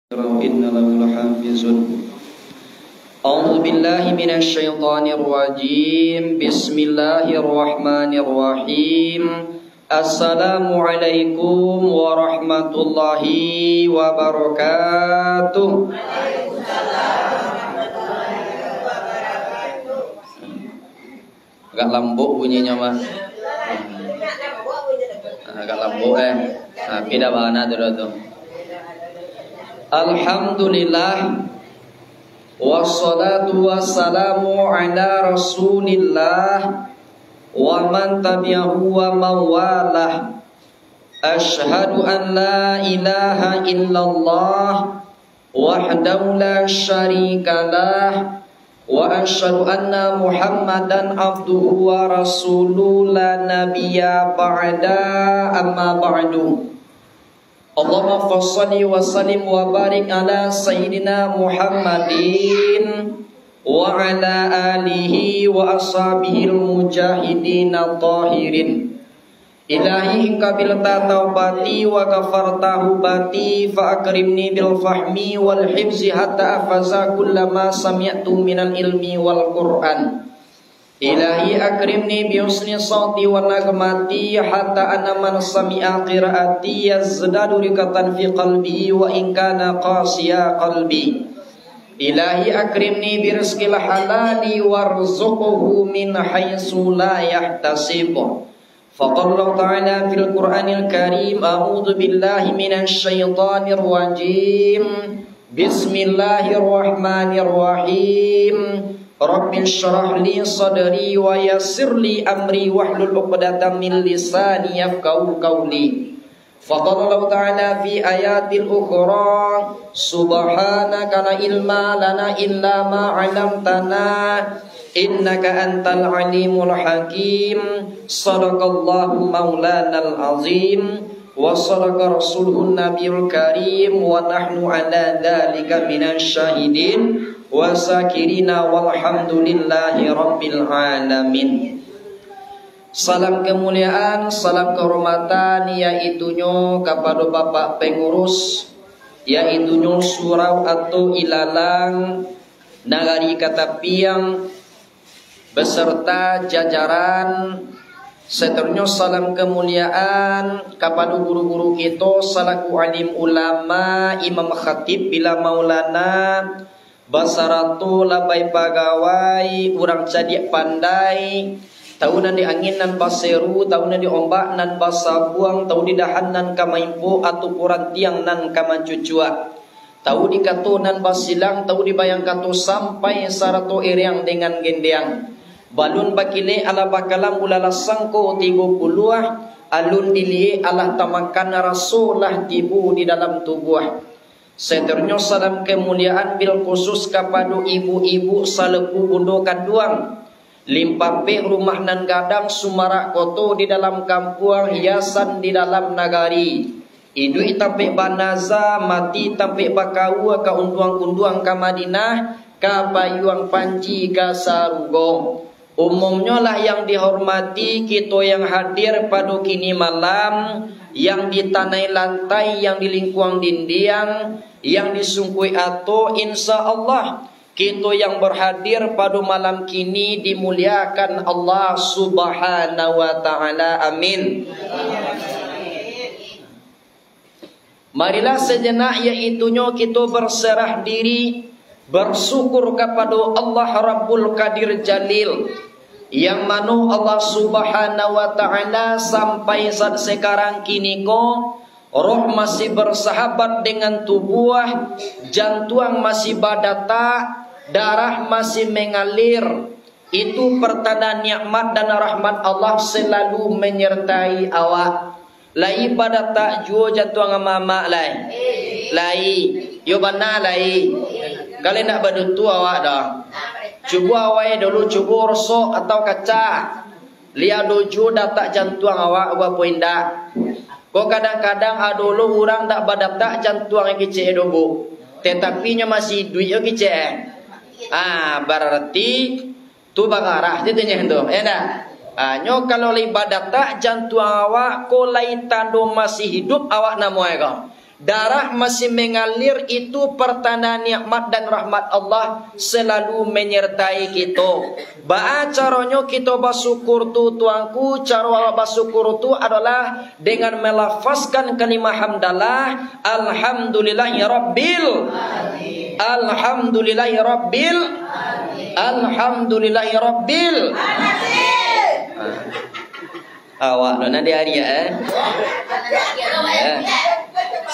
إن له لحافظ. أعوذ بالله من الشيطان الرجيم. بسم الله الرحمن الرحيم. السلام عليكم ورحمة الله وبركاته. Agak lembut bunyinya mah. Agak lembut Beda bahana tu. Alhamdulillah, wassalatu wassalamu ala rasulillah wa man tabi'ahu wa mawalah. Ashhadu an la ilaha illallah wahdahu la syarika lah, wa ashhadu anna muhammadan abduhu wa rasuluhu la nabiyya ba'da, amma ba'du. Allahumma fassalli wa sallim wa barik ala sayyidina Muhammadin wa ala alihi wa ashabihil mujahidin at-tahirin. Ilahi inkabilta taubati wa kafarta hubati fa akrimni bil fahmi wal hifzi hatta afaza kullama sami'tu minal ilmi wal Qur'an. Ilahi akrimni bi husni sawti wa nagmati hatta ana man sami'a qiraati yazdadu rikatan fi qalbi wa in kana qasiya qalbi. Ilahi akrimni bi rizqil halali warzuqhu min haitsu la yahtasib. Faqala ta'ala fil Qur'anil Karim, a'udzu billahi minasy syaithanir rajim. Bismillahirrahmanirrahim. Rabbi syrah li sadri wa yassir li amri wahlul 'uqdatam min lisani yafqahu qawli. Faqala Allah ta'ala fi ayatil ukhra, subhanaka la ilma lana illa ma 'allamtana innaka antal alimul hakim. Shadaqallahu maulanal azim wa sadaqa rasuluhun nabiyul karim wa nahnu ala dzalika minasy syahidin wa sakirina walhamdulillahi rabbil alamin. Salam kemuliaan, salam kehormatan yaitunya kepada Bapak Pengurus, yaitunya surau atau ilalang Nagari Katapiang beserta jajaran. Seterusnya salam kemuliaan kepada guru-guru kita salaku alim ulama, imam khatib bila maulana, basaratu labai pagawai, urang cadik pandai, tahu nan di angin nan baseru, tahu nan di ombak nan basabuang, tahu di dahan nan kamaimpo atau puran tiang nan kamancucua, tahu di katu nan basilang, tahu di bayang katu sampai sarato iriang dengan gendeang. Balun bakile ala bakalam ulala sangko 30 alun dili Allah tamakan rasulah tibu di dalam tubuh. Seterusnya salam kemuliaan bil khusus kepada ibu-ibu salepu bundo kanduang, limpape rumah nan gadang sumarak koto di dalam kampung, hiasan di dalam nagari. Idu itape banaza mati tape bakau ka unduang-unduang ka Madinah ka payuang panji ka sarugo. Umumnya lah yang dihormati kita yang hadir pada kini malam, yang di tanah lantai, yang di lingkuang dinding, yang disungkui atau insya Allah kita yang berhadir pada malam kini dimuliakan Allah subhanahu wa ta'ala. Amin. Marilah sejenak yaitunya kita berserah diri, bersyukur kepada Allah Rabbul Qadir Jalil, yang mana Allah subhanahu wa ta'ala sampai saat sekarang kini ko roh masih bersahabat dengan tubuh, jantung masih badata, darah masih mengalir. Itu pertanda nikmat dan rahmat Allah selalu menyertai awak. Lai badata juo jantung mama lai. Lai yo bana lai. Kalian nak berdutu awak dah. Cuba awak dulu cuba rosok atau kaca. Lihat dojo datak jantung awak berapa indah. Kau kadang-kadang adolo orang tak badatak jantung yang kecil dobo. Tetapi nya masih duit yang kecil. Berarti tu bagarah jadinya tu. Ya tak? Nyo kalau li badatak jantung awak ko lain tando masih hidup awak namoy kau. darah masih mengalir, itu pertanda nikmat dan rahmat Allah selalu menyertai kita. Ba caranya kita bersyukur tu tuanku, cara bersyukur tu adalah dengan melafazkan kalimah hamdalah, alhamdulillahi rabbil alamin. Alhamdulillahi rabbil alamin. Alhamdulillahi rabbil alamin. Awak nona di hari ya.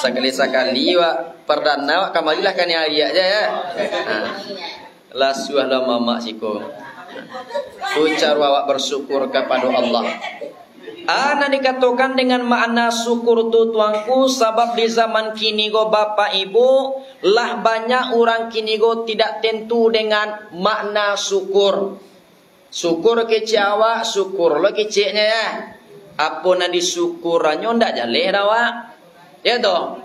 Sekali-sekali wak perdana wak kamarilah kan hari aja ya. Lasuah lah mama siko. Ucar wak bersyukur kepada Allah. Ana dikatakan dengan makna syukur tu tuanku, sebab di zaman kini go bapak ibu lah banyak orang kini go tidak tentu dengan makna syukur. Syukur kecik awak, syukur lo keciknya ya. Apa nak disyukurannya ndak jaleh dah awak. Ya toh.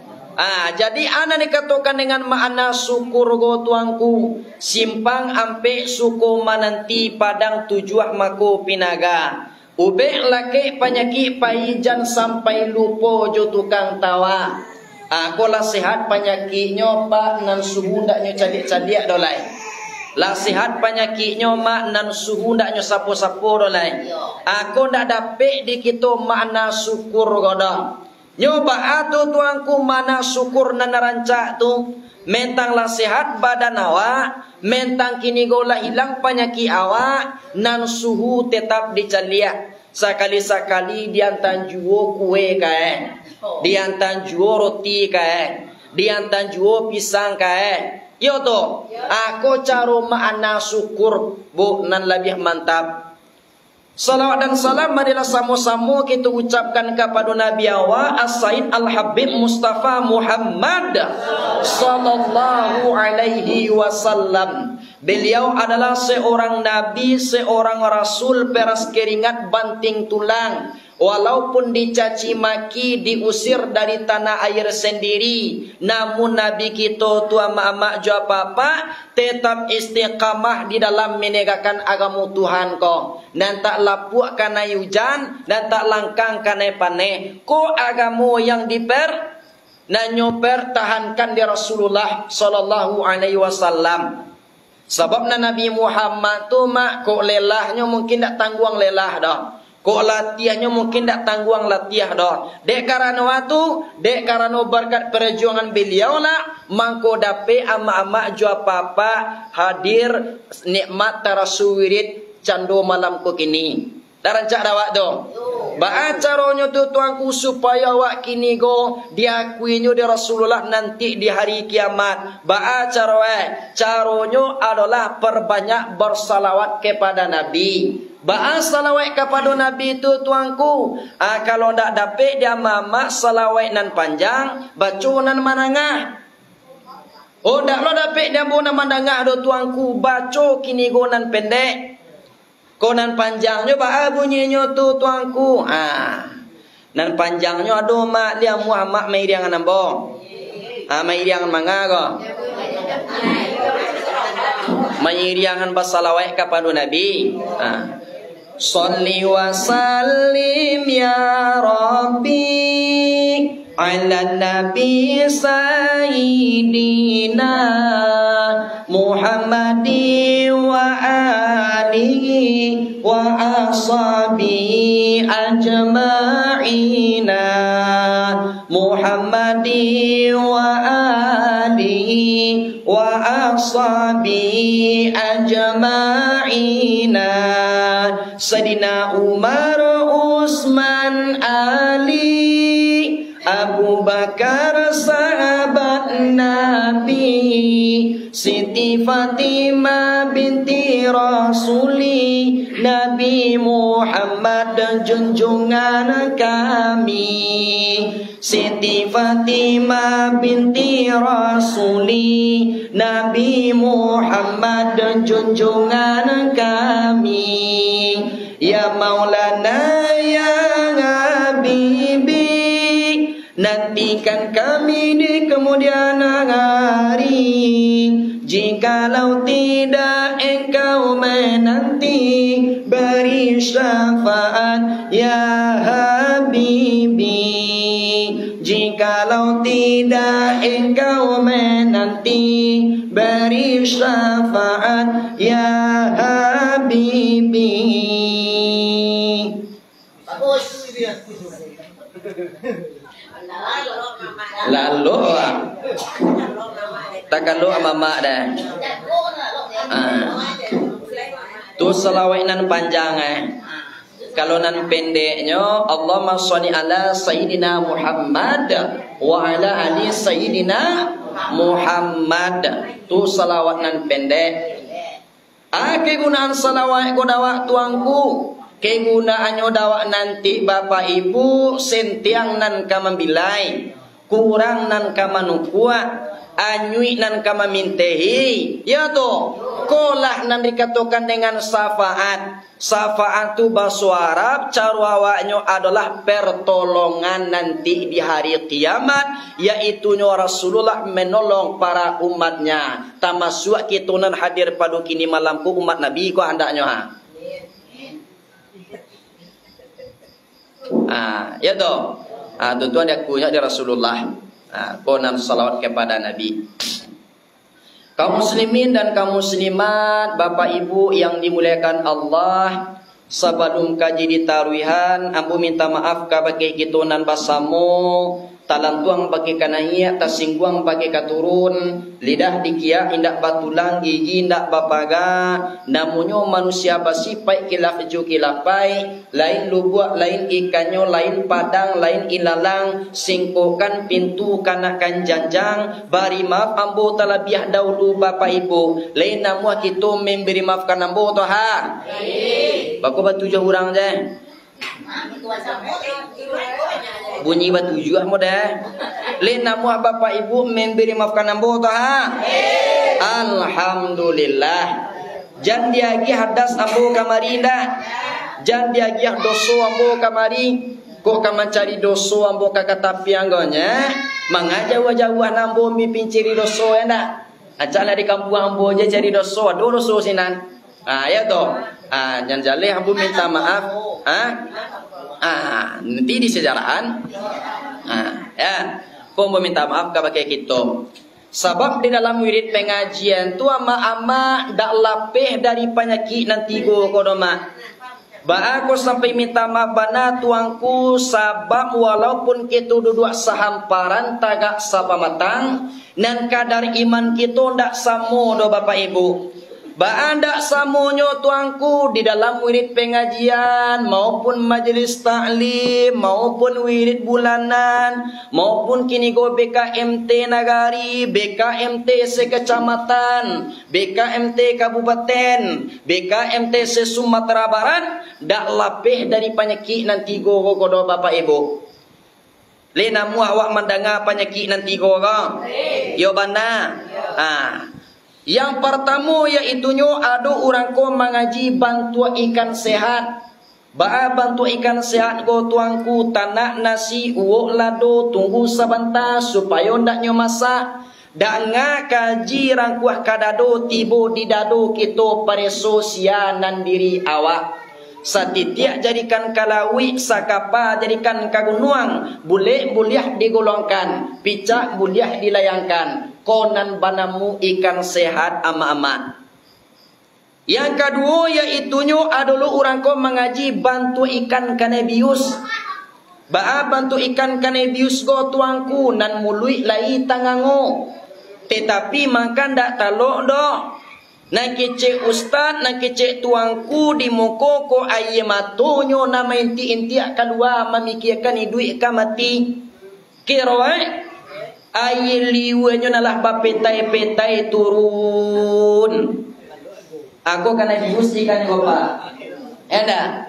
Jadi ana dikatakan dengan makna syukur go tuanku, simpang ampe syukur mananti padang tujuah mako pinaga. Ubek laki penyakit paijan sampai lupa jo tukang tawa. Aku lah sehat penyakitnya pak nan suhu ndaknya cadik-cadik dolai. Lah sehat penyakitnya mak nan suhu ndaknya sapo-sapo dolai. Aku ndak dapet di kita makna syukur goda. Nyoba atu tuangku mana syukur nan rancak tu. Mentang lah sehat badan awak, mentang kini gola hilang penyakit awak, nan suhu tetap dicaliak. Sekali-sekali diantan juo kue kae, diantan juo roti kae, diantan juo pisang kae. Yo to, aku caro makna syukur bu nan lebih mantap. Salawat dan salam marilah sama-sama kita ucapkan kepada Nabi awak As-Sayyid Al-Habib Mustafa Muhammad sallallahu alaihi wasallam. Beliau adalah seorang nabi, seorang rasul peras keringat banting tulang. Walaupun dicaci maki, diusir dari tanah air sendiri, namun Nabi kita tua mak-mak jua papa tetap istiqamah di dalam menegakkan agama Tuhan ko. Dan tak lapuk karena hujan, dan tak langkang karena panen. Ko agama yang diper dan nyoper tahankan di Rasulullah sallallahu alaihi wasallam. Sebab Nabi Muhammad tu mak ko lelahnya mungkin tak tangguang lelah dah. Kok latihannya mungkin tak tangguang latihan dah. Dek karena waktu, dek karena berkat perjuangan beliau lah, mangko dape ama-ama jua papa hadir nikmat tarasuwirit cando malam ko kini. Dah rancak dah wak tu. Ba caranya tu tuanku supaya wak kini go diakuinya di Rasulullah nanti di hari kiamat. Ba caranya adalah perbanyak bersalawat kepada Nabi. Ba salawat kepada Nabi itu tuanku. Kalau ndak dapat dia mama salawat nan panjang, baca nan manangah. Oh ndak lo dapat dia bu nan manangah do tuanku, baca kini go nan pendek. Konan panjangnya ba bunyinya tu tuanku. Nan panjangnya ado mak dia Muhammad mai riangan ambo. Mai riangan manga ko. Mai riangan basalawat kepada Nabi. Shalli wa sallim ya Rabbi ala nabi sayyidina Muhammadi wa alihi wa ashabihi ajma'ina Muhammadi wa alihi wa ashabihi ajma'ina Sayyidina Umar, Utsman, Ali, Abu Bakar sahabat Nabi, Siti Fatimah binti Rasuli, Nabi Muhammad junjungan kami. Siti Fatimah binti Rasuli, Nabi Muhammad junjungan kami. Ya Maulana ya Habibi, nantikan kami di kemudian hari. Jikalau tidak engkau menanti, beri syafaat ya Habibi. jikalau tidak engkau menanti beri syafaat ya Habibi. Lalu tak kalau mama dah. Tu selawat nan panjang Kalau nan pendeknya Allahumma sholli ala sayyidina Muhammad wa ala ali sayyidina Muhammad. Tu selawat nan pendek. Kegunaan selawat ko dawak tuangku. Kegunaannya dawak nanti bapak ibu sentiang nan kamambilai. Kurang nan kamanukua. Anyui nan kama mintehi. Ya tu. Kolah nan dikatakan dengan syafaat. Syafaat tu bahasa Arab carwawaknya adalah pertolongan nanti di hari kiamat, yaitu Rasulullah menolong para umatnya. Termasuk kita nan hadir pada kini malam ku umat Nabi ku hendaknya ya tu. Tuan-tuan dia kunya di Rasulullah. Konan salawat kepada Nabi. Kaum muslimin dan kaum muslimat, bapak ibu yang dimuliakan Allah, sebelum kaji ditaruihan, ambu minta maaf kepada kita nan basamu, talantuang bagi kanahia, tasingguang bagi katurun, lidah dikia indak batulang, gigi indak bapaga, namunnya manusia basipai kilaf ju kilapai, lain lubuk, lain ikannya, lain padang, lain ilalang, singkokan pintu kanakan janjang, bari maaf ambo talabiah dahulu bapak ibu, lain namuah kita memberi maafkan ambo toh ha? Baku batu jauh orang je. Bunyi batu juga mudah. Lain namuah bapak ibu memberi maafkan ambo toh ha? Alhamdulillah. Jan diagi hadas ambo kamari dah. Jan diagi doso ambo kamari. Kok kaman cari doso ambo kakak tapi anggonya. Mangajauh-jauh ambo mipinciri doso ya ndak. Acaklah di kampung ambo aja cari doso. Ada doso sinan. Ya toh. Jangan jaleh ambo minta maaf. Nanti di sejarahan. Ya. Kau minta maaf kepada kita. Sebab di dalam wirid pengajian tu ama-ama dak lapeh dari penyakit nanti go kodoma. Ba aku sampai minta maaf bana tuangku sabab walaupun kita duduk sehamparan tagak sapamatang nan kadar iman kita ndak samo do bapak ibu. Ba anda samonyo tuangku di dalam wirid pengajian maupun majelis taklim maupun wirid bulanan maupun kini go BKMT nagari, BKMT sekecamatan, BKMT kabupaten, BKMT se Sumatera Barat dak lapeh dari penyakit nanti go kodo bapak ibu. Lena mu awak mendengar penyakit nanti go ga? Yo bana. Yang pertama iaitunya ada orang ko mengaji bantu ikan sehat. Ba bantu ikan sehat go tuangku tanak nasi uok lado tunggu sebentar supaya ndaknya masak. Dan ngakaji rangkuah kadado tibo di dado kita pareso sianan diri awak. Satitiak jadikan kalawi sakapa jadikan kagunuang boleh digolongkan picak boleh dilayangkan konan banamu ikan sehat ama-ama. Yang kedua iaitunya adalah orang ko mengaji bantu ikan kanebius. Ba bantu ikan kanebius go tuangku nan mului lai tangango. Tetapi makan dak talok doh. Nak kecek ustaz, nak kecek tuangku di moko ko aye matonyo nama inti-inti kedua memikirkan duit ka mati. Kiroe aye liwenyo nalah bapetai-petai turun. Aku kana diusikan bapak. Ada.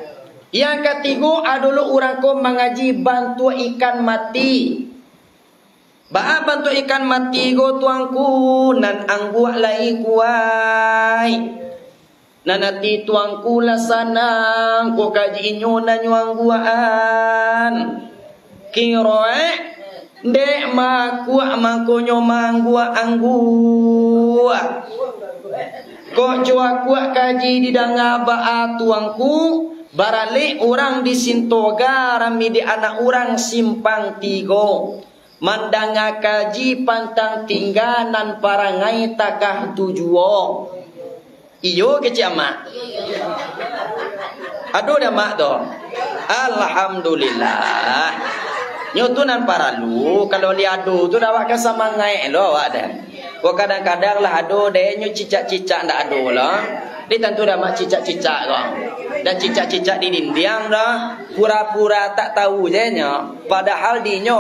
Yang ketiga adalah orang ko mengaji bantu ikan mati. Ba bantu ikan mati go tuangku nan angguak lai kuai. Nanati tuangku lasanang ko kaji inyo na nyuangguaan. Kiroe dek makuak makonyo manggua anggua. Ko jua kuak kaji di danga ba tuangku barale orang di Sintoga rami di anak orang simpang tigo. mandanga kaji pantang tingganan parangai takah tujuo. Iyo kecik amak. Aduh dah mak tu. Alhamdulillah. Nyotunan paralu kalau li adu tu dah awak sama ngai lo awak dah. Ko kadang-kadang lah adu deh nyu cicak-cicak ndak adu lah. Dia tentu dah mak cicak-cicak kau. Dan cicak-cicak di dinding dah pura-pura tak tahu je nya. Padahal di nyo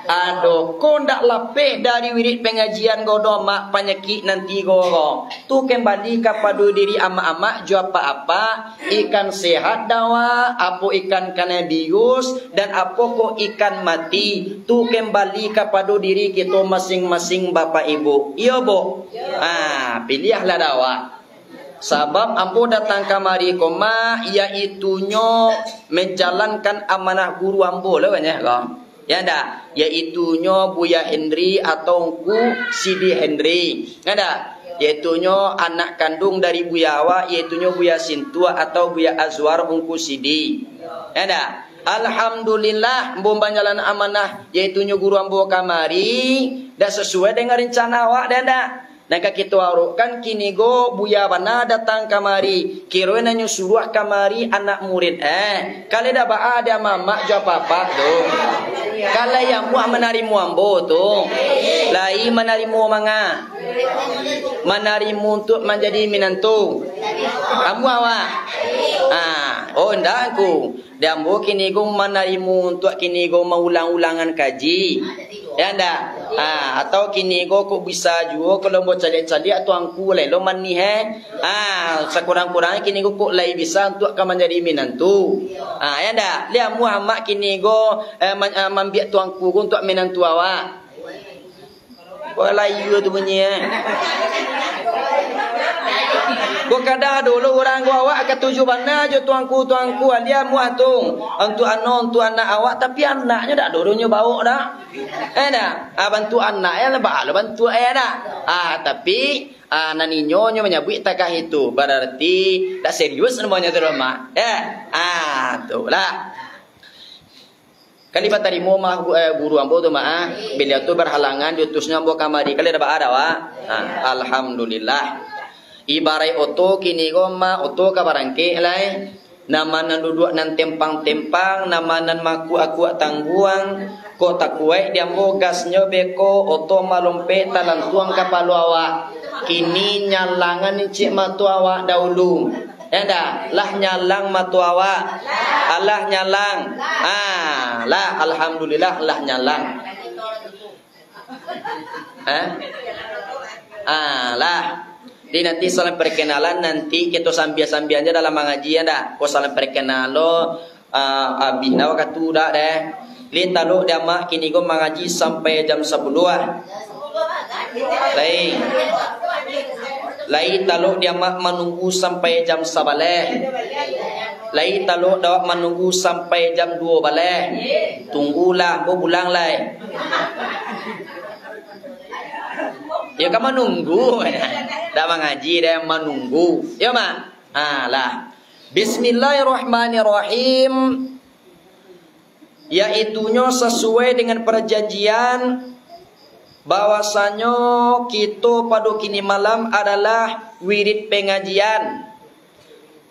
aduh ko ndak lapeh dari wirid pengajian go do mak penyakit nanti go. Tu kembali kepada diri amak-amak jo apa-apa ikan sehat dawa, apa ikan kanabius dan apa ko ikan mati. Tu kembali kepada diri kita masing-masing bapak ibu. Iya bu. Pilihlah dawa. Sebab ambo datang kamari koma iaitunya menjalankan amanah guru ambo lah banyak kau. Ya ndak? Iaitunya Buya Henry atau Ku Sidi Henry. Ya ndak? Iaitunya anak kandung dari Buya Awa, iaitunya Buya Sintua atau Buya Azwar Ungku Sidi. Ya ndak? Alhamdulillah ambo menjalan amanah iaitunya guru ambo kamari dah sesuai dengan rencana awak dah ndak? Dan kita warukan kini go Buya Bana datang kamari. Kira nanyo suruh kamari anak murid. Kalau dah ba ada mamak jo papa tu. Kalau yang muah menarimu ambo tu. Lai menarimu manga. Menarimu untuk menjadi minantu. Ambo awak. Oh ndak aku. Dan ambo kini go menarimu untuk kini go mengulang-ulangan kaji. Ya ndak? Atau kini go kok bisa juga kalau mau calik-calik atau angku lai lo mani sekurang-kurangnya kini go kok lai bisa untuk akan menjadi minantu. Ya ndak? Lihat Muhammad kini go mambiak tuangku untuk minantu awak. Walai tu bunyi Gua kadang dulu orang gua awak akan tuju mana je tuangku dia muah tu untuk anak awak tapi anaknya dak dulunya bau dah. Dah. Bantu anak ya lebah bantu dah. Tapi naninyo menyebut takah itu berarti dak serius namanya tu mak. Tu lah. Kali tadi mau guru ambo tu beliau tu berhalangan diutusnya ambo kamari kali ada alhamdulillah. Ibarai oto kini goma oto kabarangke lai namanan duduk nan tempang-tempang namanan maku aku tangguang ko takuai dia mo gasnya beko oto malompe talan tuang kapalu awak kini nyalangan cik matu awak dahulu ya dah lah nyalang matu awak Allah nyalang lah alhamdulillah lah nyalang lah. Jadi nanti salam perkenalan nanti kita sambil-sambil aja dalam mengaji dah. Ko salam perkenalo bina waktu dah deh. Lihat lalu dia mak kini go mengaji sampai jam 10 Lai lalu dia mak menunggu sampai jam 11. Lai lalu dia menunggu sampai jam 2 balik. Tunggulah bo pulang lai. Ya kamu nunggu. Dah mengaji dah menunggu. Ya mak. Lah. Bismillahirrahmanirrahim. Yaitunya sesuai dengan perjanjian bahwasanya kita pada kini malam adalah wirid pengajian.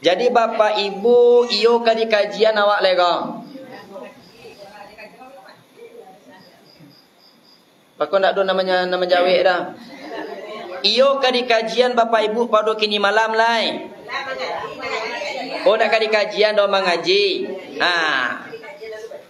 Jadi bapak ibu iyo kadi kajian awak lega. Pakon tak ada nama Jawa dah. Iyo kadi kajian bapak ibu pada kini malam lai. Oh nak kadi kajian do mengaji.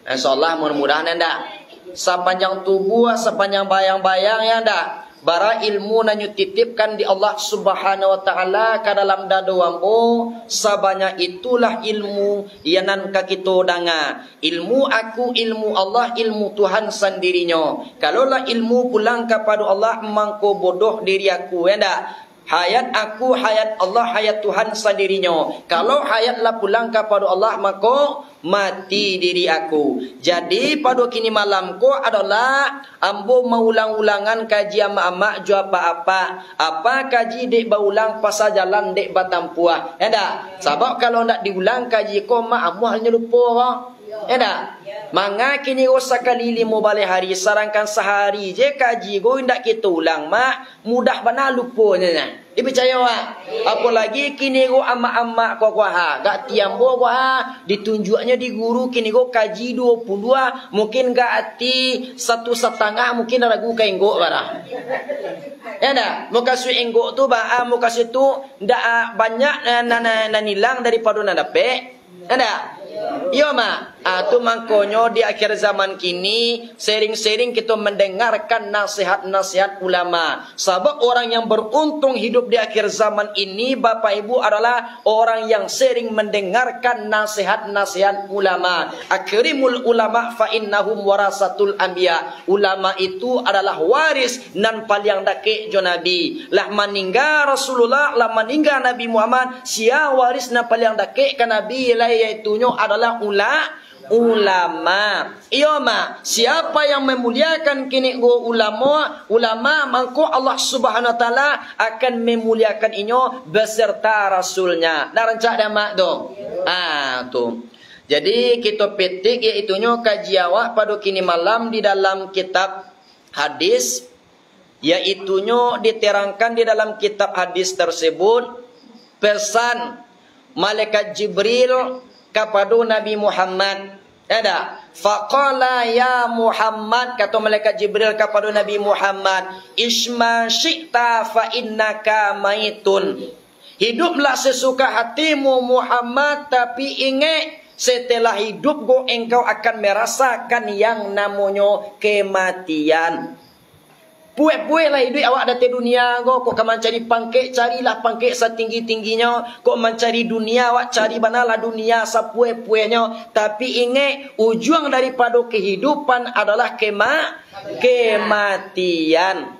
Insyaallah mudah-mudahan anda sepanjang tubuh sepanjang bayang-bayang ya anda bara ilmu nanyu titipkan di Allah Subhanahu wa taala ke dalam dada ambo sebanyak itulah ilmu yanan ka kita danga ilmu aku ilmu Allah ilmu Tuhan sendirinya kalaulah ilmu pulang kepada Allah mangko bodoh diri aku ya ndak hayat aku hayat Allah hayat Tuhan sendirinya kalau hayatlah pulang kepada Allah maka mati diri aku. Jadi pada kini malam ko adalah ambo maulang-ulangan kaji ama-ama jo apa-apa. Apa kaji dek baulang pasal jalan dek batampuah. Ya dak? Sebab kalau ndak diulang kaji ko mak amu hanya lupa. Eda. Manga kini go sekali 5 balik hari, sarangkan sehari je kaji go ndak kita ulang mak, mudah bana lupanya. Dipercaya wak. Apalagi kini go ama-ama kuah gak tiambo kuah ditunjuknya di guru kini go kaji 22 mungkin gak ati 1,5 mungkin ragu kaenggo bara. Ya dah, muka su enggo tu ba muka tu ndak banyak nilang daripada nadape. Ya dah. Iya mak, tu makanya di akhir zaman kini sering-sering kita mendengarkan nasihat-nasihat ulama. Sebab orang yang beruntung hidup di akhir zaman ini Bapak Ibu adalah orang yang sering mendengarkan nasihat-nasihat ulama. Akrimul ulama fa innahum warasatul anbiya. Ulama itu adalah waris nan paling dake jo Nabi. Lah meninggal Rasulullah, lah meninggal Nabi Muhammad, sia waris nan paling dake ke Nabi yaitu adalah ulama. Iya mak, siapa yang memuliakan kini go ulama mangko Allah Subhanahu wa taala akan memuliakan inyo beserta rasulnya. Dah rancak dah mak tu. Tu. Jadi kita petik iaitu kaji awak pada kini malam di dalam kitab hadis, iaitu diterangkan di dalam kitab hadis tersebut pesan malaikat Jibril kepada Nabi Muhammad. Ada faqala ya Muhammad, kata malaikat Jibril kepada Nabi Muhammad, isma syi'ta fa innaka maitun. Hiduplah sesuka hatimu Muhammad, tapi ingat setelah hidup engkau akan merasakan yang namanya kematian. Puek-puek lah hidup awak datang dunia kok kamu cari pangkek, carilah pangkek setinggi-tingginya. Kok mencari dunia, awak cari banalah dunia sepuek-pueknya. Tapi ingat, ujung daripada kehidupan adalah kematian.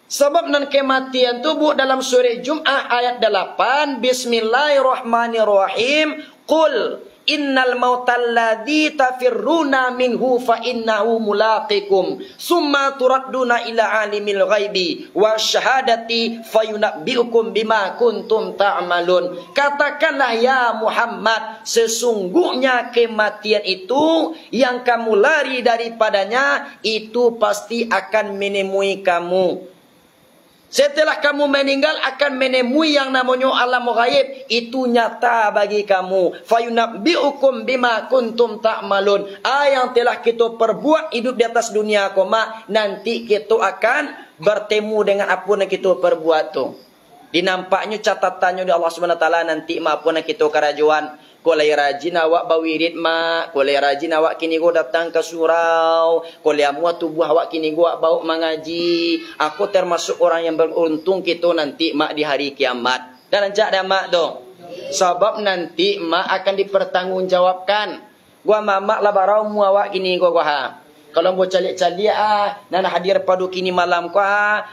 Sebab nan kematian tu bu dalam surah Jum'ah ayat 8, Bismillahirrahmanirrahim. Qul innal mautal ladzi tafirruna minhu fa innahu mulaqikum summa turadduna ila alimil ghaibi wasyahadati fayunabbiukum bima kuntum ta'malun. Katakanlah ya Muhammad, sesungguhnya kematian itu yang kamu lari daripadanya itu pasti akan menemui kamu. Setelah kamu meninggal akan menemui yang namanya alam ghaib, itu nyata bagi kamu. Fayunabbiukum bima kuntum ta'malun. Yang telah kita perbuat hidup di atas dunia koma, nanti kita akan bertemu dengan apa yang kita perbuat tu. Dinampaknya catatannya di Allah Subhanahu wa taala nanti apa yang kita kerajuan. Kolai rajin awak bawirid mak, kolai rajin awak kini go datang ke surau, kolai amua tubuh awak kini go bawa mengaji. Aku termasuk orang yang beruntung kita nanti mak di hari kiamat. Dan rancak dah mak tu. Sebab nanti mak akan dipertanggungjawabkan. Gua mamak lah barau mu awak kini go ha. Kalau mau calik-calik nana hadir padu kini malam ko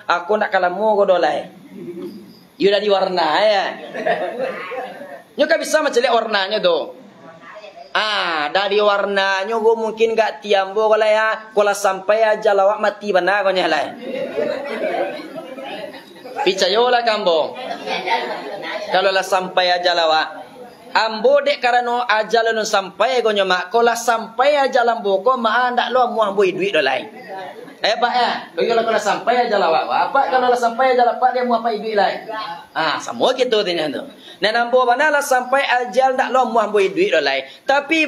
aku nak kalamu go dolai. You dah diwarna ya. Nyoka bisa macam warnanya tu. Dari warnanya gue mungkin gak tiambo kalau ya. Kalau sampai aja lawak mati benar kau nyalai. Picayolah kambo. Kalau lah sampai aja lawak. Ambo dek karena aja lalu sampai kau nyomak. Kalau sampai aja lambo kau mah ndak lo muah bui duit dolai. Pak ya, kalau sampai aja lawak. Apa kalau sampai aja lapak dia muah pai duit lai. Semua gitu tanya tu. Nah nampo banalah sampai ajal ndak lo muah bui duit dolai. Tapi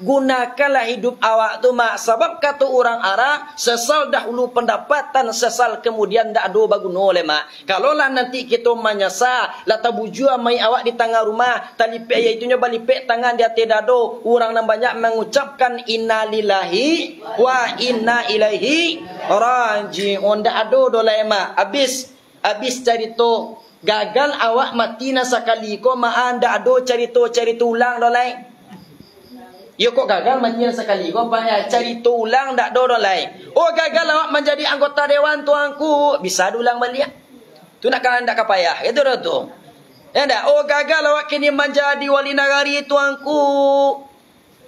gunakanlah hidup awak tu mak. Sebab kata orang Arab, sesal dahulu pendapatan, sesal kemudian ndak ada baguna le mak. Kalau lah nanti kita menyesal, la tabujua mai awak di tengah rumah, talipe iaitunya balipek tangan di atas dado, orang yang banyak mengucapkan innalillahi wa inna ilaihi raji'un. Ndak ada dolai mak. Habis cerita gagal awak mati na sekali ko maan ndak ada cerita ulang dolai. Yo kok gagal mati na sekali ko banyak cerita ulang ndak ada dolai. Gagal awak menjadi anggota dewan tuanku, bisa diulang balik. Tu nak kan ndak kapayah. Itu dah tu. Ya ndak. Gagal awak kini menjadi wali negari tuanku,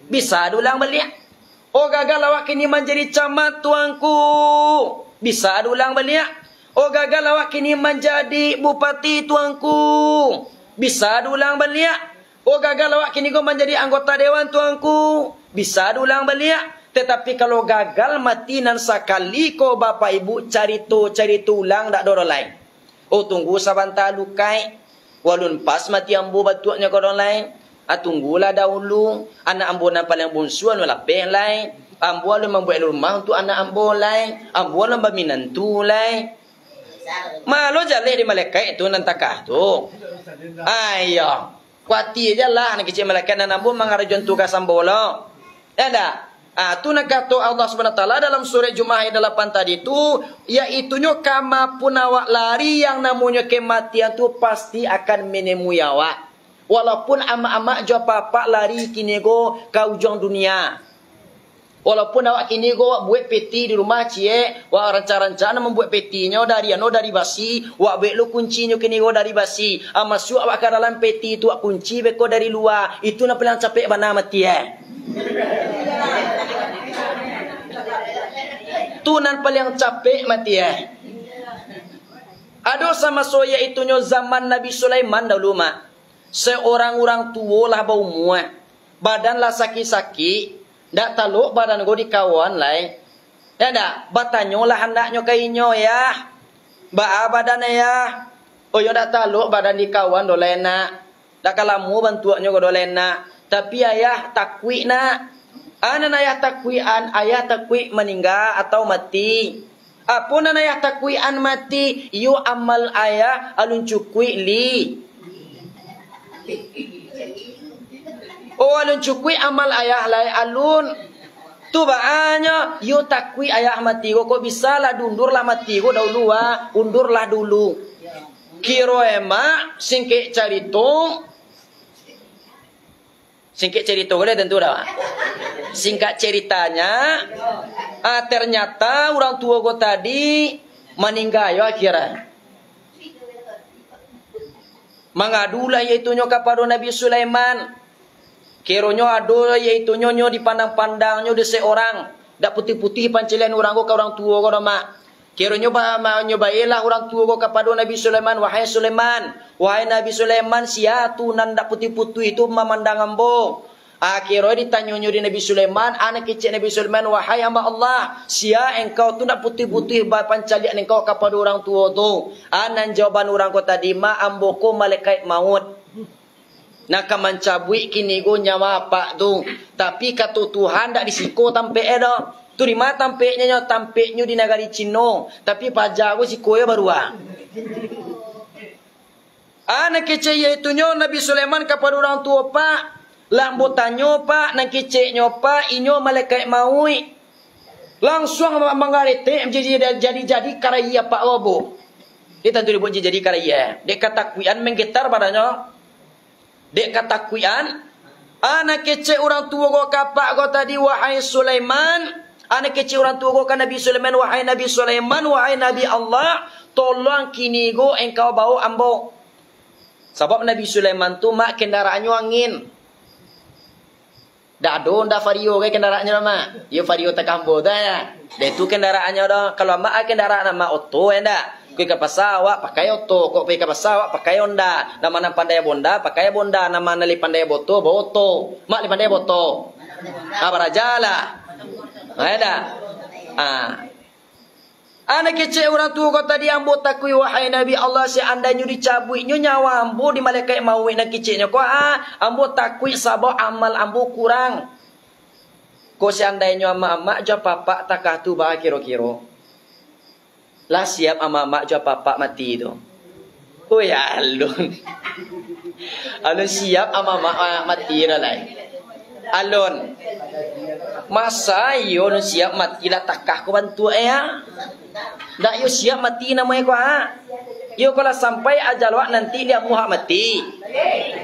bisa diulang balik. Gagal awak kini menjadi camat tuanku, bisa diulang balik. Gagal awak kini menjadi bupati tuanku, bisa diulang balik. Oh gagal awak kini kau menjadi anggota dewan tuanku. Bisa diulang balik. Tetapi kalau gagal mati nan sekali kau bapa ibu cari tu ulang tak ada orang lain. Oh tunggu sabanta lukai. Walun pas mati ambu batuaknya kau orang lain. Tunggulah dahulu. Anak ambu nan paling bunsu anu lapeh lain. Ambu alun membuat rumah untuk anak ambu lain. Ambu alun berminantu lain. Malu jalih di malaikat itu nan takah tu. Ayo. Kuati aja lah nak kecil malaikat dan ambu mengarajon tugas ambola. Ya tak? Tu nak kata Allah Subhanahu taala dalam surah Jumaah ayat 8 tadi tu, iaitunya kama pun awak lari yang namanya kematian tu pasti akan menemui awak. Walaupun amak-amak jo papa lari kini go ke ujung dunia. Walaupun awak kini go buat peti di rumah cie, wak rencana membuat petinya dari basi, wak bek lu kuncinya kini go dari basi. Masuk awak ke dalam peti tu wak kunci beko dari luar. Itu nak pelang capek bana mati Tu nan paling capek mati Ado sama soya itunya zaman Nabi Sulaiman dahulu mak. Seorang orang tua lah bau muat. Badan lah sakit-sakit. Dak taluk badan go di kawan lai. Ya dak, batanyo lah hendaknya kainyo ya. Ba badan ya. Oh yo dak taluk badan di kawan do lena. Dak kalamu bantuannya go do lena. Tapi ayah takwi nak. Anan ayah takwian, ayah takwi meninggal atau mati. Apun ayah takwian mati, yu amal ayah alun cukwi li. Oh alun cukwi amal ayah lai alun. Tu baanya yu takwi ayah mati go kok bisa lah dundurlah mati go dahulu undurlah dulu. Kiro emak singke carito. Singkat cerita boleh tentu dah. Singkat ceritanya, ternyata orang tua gua tadi meninggal ya akhirnya. Mengadulah iaitunya kepada Nabi Sulaiman. Kironyo ado iaitunya nyo dipandang-pandangnya de seorang. Dak putih-putih pancelian orang gua ke orang tua gua mak. Kironyo nyobailah orang tua gua kepada Nabi Sulaiman, wahai Sulaiman, wahai Nabi Sulaiman, sia tu nanda putih-putih itu memandang ambo. Akhirnya ditanyonyo di Nabi Sulaiman, anak kecil Nabi Sulaiman, wahai hamba Allah, sia engkau tu nak putih-putih pancalian engkau kepada orang tua tu. Anan jawaban orang kau tadi, ma ambo ko malaikat maut. Nak mencabui kini go nyawa apa tu. Tapi kata Tuhan tak disiko tampe dah. Tu di mana tampeknya nyo tampeknya di negara Cina. Tapi pajak go siko ya baru Anak kecil iaitu nyo Nabi Sulaiman kepada orang tua pak. Lambutannya pak, nak kecilnya pak, inyo malaikat maui. Langsung mengarete jadi karaya pak robo. Dia tentu dibuat jadi karaya. Dia kata kuian menggetar padanya. Dia kata kuian. Anak kecil orang tua go kapak go tadi wahai Sulaiman. Anak kecil orang tua go kan Nabi Sulaiman, wahai Nabi Sulaiman, wahai Nabi Allah, tolong kini go engkau bawa ambo. Sebab Nabi Sulaiman tu mak kendaraannya angin. Dak ada ndak vario ke kendaraannya mak. Yo vario tak ambo dah ya. Dia tu kendaraannya dah. Kalau mak kendaraan nama auto endak. Kau ke pesawat pakai auto, kau pergi ke pesawat pakai Honda. Nama pandai bonda pakai bonda, nama nali pandai boto boto. Mak li pandai boto. Barajalah. Ada. Anak kecil orang tua kau tadi ambo takui wahai Nabi Allah seandainya dicabuitnya nyawa ambo di malaikat maui nak kecilnya kau ambo takui sabah amal ambo kurang. Kau seandainya ama-ama jo papa takah tu bah kiro-kiro. Lah siap ama-ama jo papa mati tu. Oh ya alun. Alun siap ama-ama mati dah lai. Alun. Masa yo siap mati lah takah ko bantu ya. Dak yo siap mati namanya ko Yo kalau sampai ajal wak nanti dia muha mati.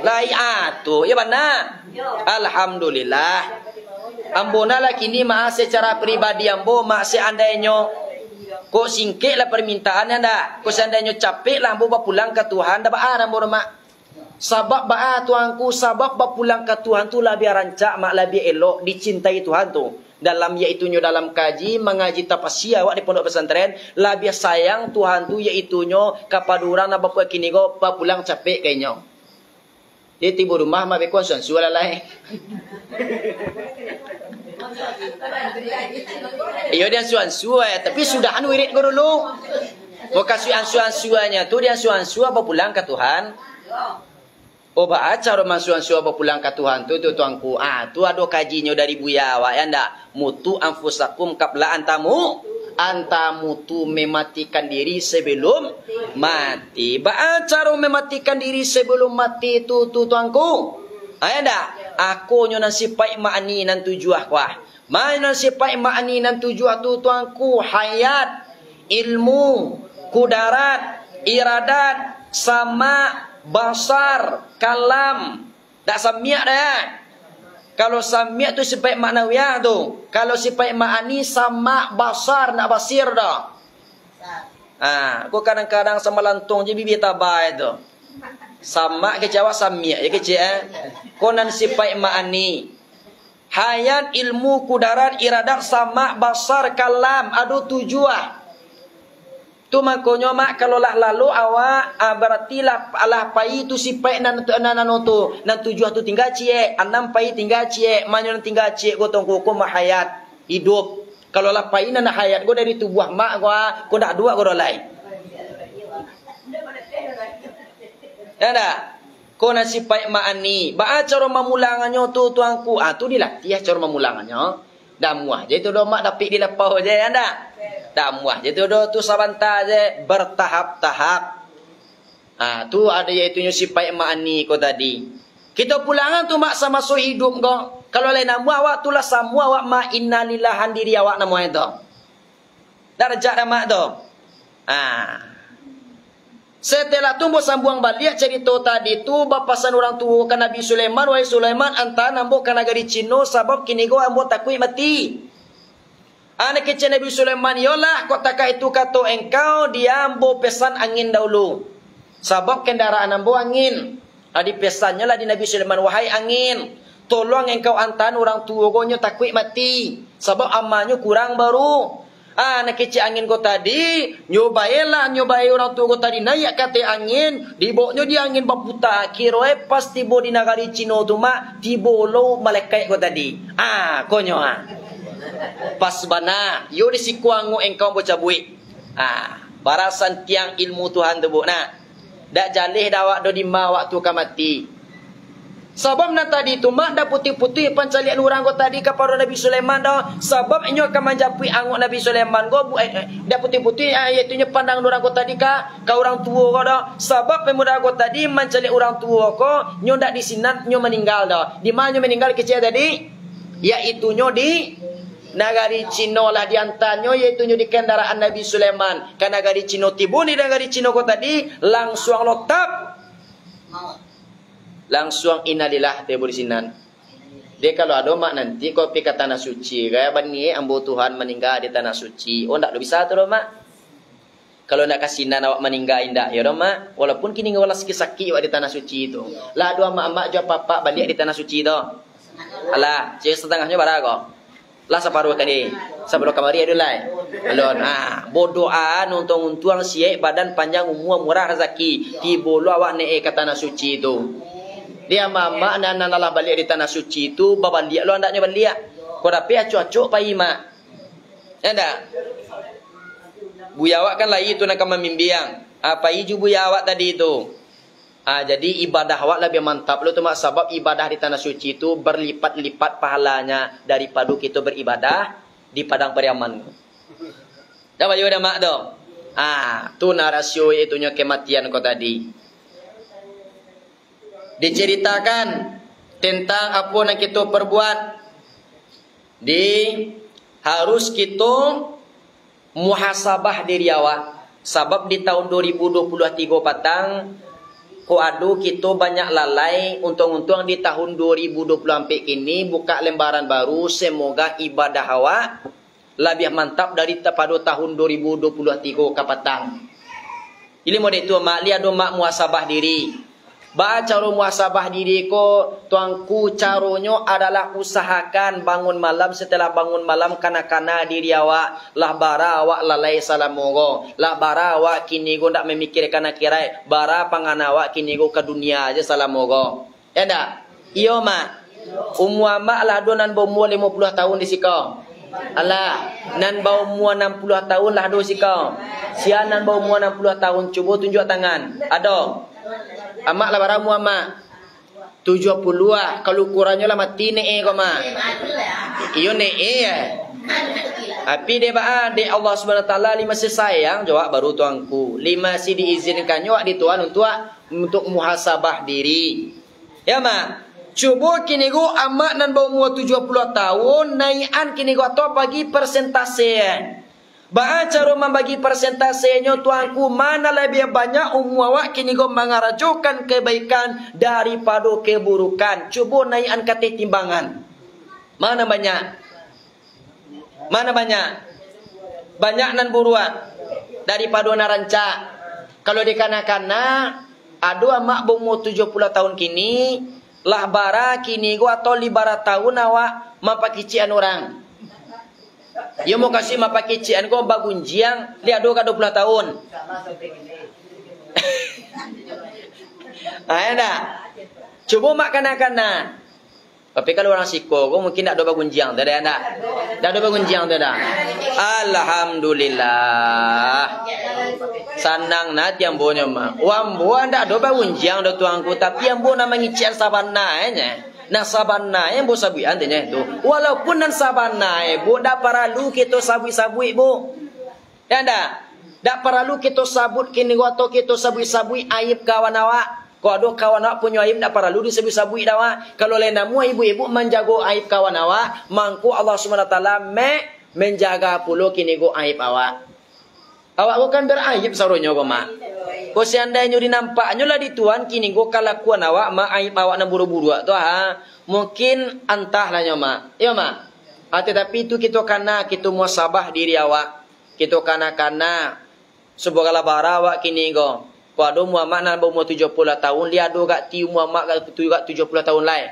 Lai tu ya bana. Alhamdulillah. Ambo na lah kini mak secara pribadi ambo mak seandainya ko singkek lah permintaannya ndak. Ko seandainya capek lah ambo pulang ke Tuhan dak ba ambo mak. Sabab ba'a tuanku, sabab berpulang ke Tuhan tu lebih rancak, mak lebih elok, dicintai Tuhan tu. Dalam iaitunya dalam kaji, mengaji tapasia awak di pondok pesantren, lebih sayang Tuhan tu iaitunya kepada orang nak berpulang kini go, berpulang capek kayaknya. Dia tiba rumah mak bekon suan lah lai. Iyo dia suan tapi sudah anu irit ko dulu. Bukan suan-suannya tu dia suan apa pulang ke Tuhan. Oh baca rumah suan apa pulang ke Tuhan tu tuanku. Tu ada kajinya dari Buya awak ya ndak. Mutu anfusakum qabla antamu tu mematikan diri sebelum mati. Cara mematikan diri sebelum mati tu tuanku. Ya dah. Aku nyo nasipai makni nan tujuah kuah. Mana nasipai makni nan tujuah tu tuanku. Hayat, ilmu, kudarat, iradat, sama, basar, kalam. Tak samiak dah. Kalau samiak tu sifat maknawiyah tu. Kalau sifat makni sama basar nak basir dah. Aku kadang-kadang sama lantung je bibir tabai tu. Sama ke jawab samiak je kecil Konan sifat makni. Hayat, ilmu, kudarat, iradat, sama basar, kalam. Ada tujuan. Tu makonyo mak kalau lah lalu awak berarti lah pai tu sifat nan tu nan tujuan tu tinggal cie anam pai tinggal cie manyo tinggal cie gotong ko mahayat hidup kalau lah pai nan hayat go dari tubuh mak go dak dua go lai ya dah ko na sifat makni ba cara mamulangannya tu tuanku tu dilatih cara mamulangannya dah muah je tu do mak dapik di lepau je anda dah muah je tu sabanta je bertahap-tahap. Tu ada iaitu sifat makni ko tadi. Kita pulangan tu mak sama so hidup ko. Kalau lain nama awak tu lah semua awak ma innalillahi diri awak nama itu. Darjat dah mak tu. Setelah tu sambung balik cerita tadi tu bapasan orang tua kan Nabi Sulaiman, wahai Sulaiman anta nambo kan negeri Cina sebab kini go ambo takui mati. Anak kecil Nabi Sulaiman, yolah kotakah itu kata engkau dia ambo pesan angin dahulu. Sebab kendaraan ambo angin. Di pesannya lah di Nabi Sulaiman, wahai angin, tolong engkau antan orang tua gonyo takui mati. Sebab amalnya kurang baru. Anak kecil angin ko tadi, nyobai orang tua ko tadi naik kate angin, diboknya dia angin baputa, kiroe pas tibo di negari Cina tu mak, tibo lo malaikat ko tadi. Konyo pas bana, yo di sikuangu engkau bocah buik. Barasan tiang ilmu Tuhan tu nak. Dak jalih dawak do di ma waktu ka mati. Sebab nak tadi tu mak dah putih-putih pancalian orang ko tadi kepada Nabi Sulaiman dah. Sebab inyo akan menjapui anguk Nabi Sulaiman ko dah putih-putih iaitu nya pandang orang ko tadi ka orang tua ko dah. Sebab pemuda ko tadi mencalik orang tua ko nyo dak disinat nyo meninggal dah. Di mana nyo meninggal kecil tadi? Iaitu nyo di negari Cina lah diantaranya iaitu di kendaraan Nabi Sulaiman. Kan negari Cina tibu di negari Cina ko tadi langsung lotap. Langsung innalillah tibu di sinan. Dia kalau ada mak nanti kau pergi ke tanah suci. Gaya bani ambo Tuhan meninggal di tanah suci. Oh ndak bisa tu mak. Kalau nak kasinan awak meninggal indah ya mak. Walaupun kini ngawala sakit-sakit awak di tanah suci itu. Lah dua mak-mak jua papa balik di tanah suci tu. Alah, cik setengahnya barang kau. Lah separuh tadi. Sebelum kamari ada lai. Alon berdoa untung-untung siap badan panjang umur murah rezeki. Tibolo awak naik ke tanah suci itu. Dia mama nanalah balik di tanah suci itu babaliak lo andaknya baliak. Kau dapat acuk-acuk pai mak. Ada. Buya awak kan lagi tu nak membimbing. Apa iju buya awak tadi itu? Jadi ibadah awak lebih mantap lo tu mak sebab ibadah di tanah suci itu berlipat-lipat pahalanya daripada kita beribadah di padang pariaman. Dah bayu dah mak tu. Tu narasio itunya kematian kau tadi. Diceritakan tentang apa yang kita perbuat. Harus kita muhasabah diri awak. Sebab di tahun 2023 patang ko adu kita banyak lalai. Untung-untung di tahun 2024 ini buka lembaran baru. Semoga ibadah awak lebih mantap daripada tahun 2023 ke patang. Ini model itu mak lihat do mak muhasabah diri. Cara muhasabah diri ko tuanku caronyo adalah usahakan bangun malam. Setelah bangun malam kana-kana diri awak lah bara awak lalai salamogo. Lah bara awak kini go ndak memikirkan akhirat. Bara pangan awak kini go ke dunia aja salamogo. Ya ndak? Iyo mak. Umur mak lah do nan berumur 50 tahun di sikau. Alah, nan berumur 60 tahun lah do sikau. Sian nan berumur 60 tahun cuba tunjuk tangan. Ada. Amak lah baramu amak. 70 lah. Kalau kurangnya lah mati ne kau mak. Iyo ne Tapi dia dia Allah Subhanahu Wa Taala li masih sayang jawab baru tuanku. Li masih diizinkan jawab di tuan untuk muhasabah diri. Ya mak. Cuba kini go amak nan berumur 70 tahun naikan kini go atau bagi persentase. Cara membagi persentasenya tuanku mana lebih banyak umur awak kini go mengarajukan kebaikan daripada keburukan. Cuba naikan kata timbangan. Mana banyak? Mana banyak? Banyak nan buruan daripada naranca. Kalau dikanak-kanak ada amak berumur 70 tahun kini lah bara kini gua atau libara tahun awak mapakician orang. Ya mau kasih mapakician gua bagunjiang dia ada 20 tahun. Ada. Coba mak kanak-kanak. Tapi kalau orang siko gua mungkin tak ada bagunjiang dah ada. Tak ada bagunjiang dah. Alhamdulillah. Sanang nat yang bonya mah. Wam buan dak do baunjiang do tuangku tapi yang bo nama ngician sabana nya. Nah sabana yang bo sabuian tanya tu. Walaupun nan sabana bo dak perlu kita sabui-sabui bo. Ya ndak? Dak perlu kita sabut kini atau kita sabui-sabui aib kawan awak. Kau ada kawan awak punya aib dak perlu disabui-sabui dah awak. Kalau lena mu ibu-ibu menjaga aib kawan awak, mangku Allah Subhanahu Wa Taala menjaga pula kini go aib awak. Awak bukan beraib sarunya kau mak. Kau seandainya dinampaknya lah di tuan kini kau kelakuan awak mak aib awak nak buru-buru tu mungkin antahlah mak. Ya mak. Tetapi itu kita kena kita muasabah diri awak. Kita kena sebuah kalabara awak kini kau. Kau ada muamak nak berumur 70 tahun dia ada gak tiu muamak gak 70 tahun lain.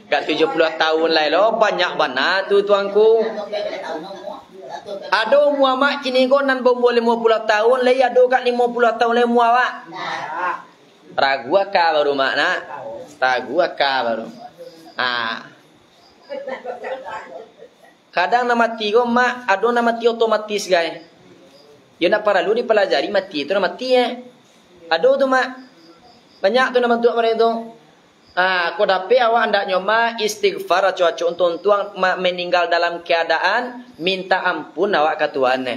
Kat 70 tahun lain lo banyak bana tu tuanku. Ada muamak kini go nan berumur 50 tahun lai ada kat 50 tahun lai muawak. Ragu akak baru mak nak. Ragu akak baru. Kadang nama mati go mak ada nama mati otomatis guys. Ya nak perlu dipelajari mati itu nama mati Ada tu mak. Banyak tu nama tu mereka tu. Kau dapat awak anda nyoma istighfar cuaca untuk tuang meninggal dalam keadaan minta ampun awak ke Tuhan.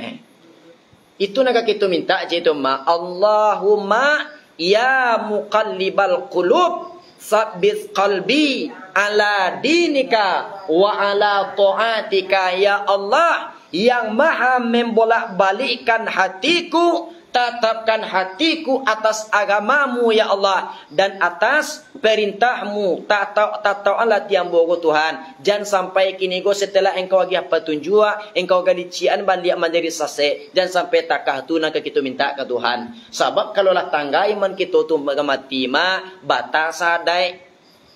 Itu nak kita minta je tu mak. Allahumma ya muqallibal qulub tsabbit qalbi ala dinika wa ala taatika ya Allah yang maha membolak-balikkan hatiku. Tetapkan hatiku atas agamamu ya Allah dan atas perintahmu. Tak tahu Allah tiang bogo Tuhan. Jangan sampai kini go setelah engkau bagi petunjuk, engkau bagi cian bandia menjadi sase. Jangan sampai takah tu nak kita minta ke Tuhan. Sebab kalau lah tangga iman kita tu mati ma bata sadai,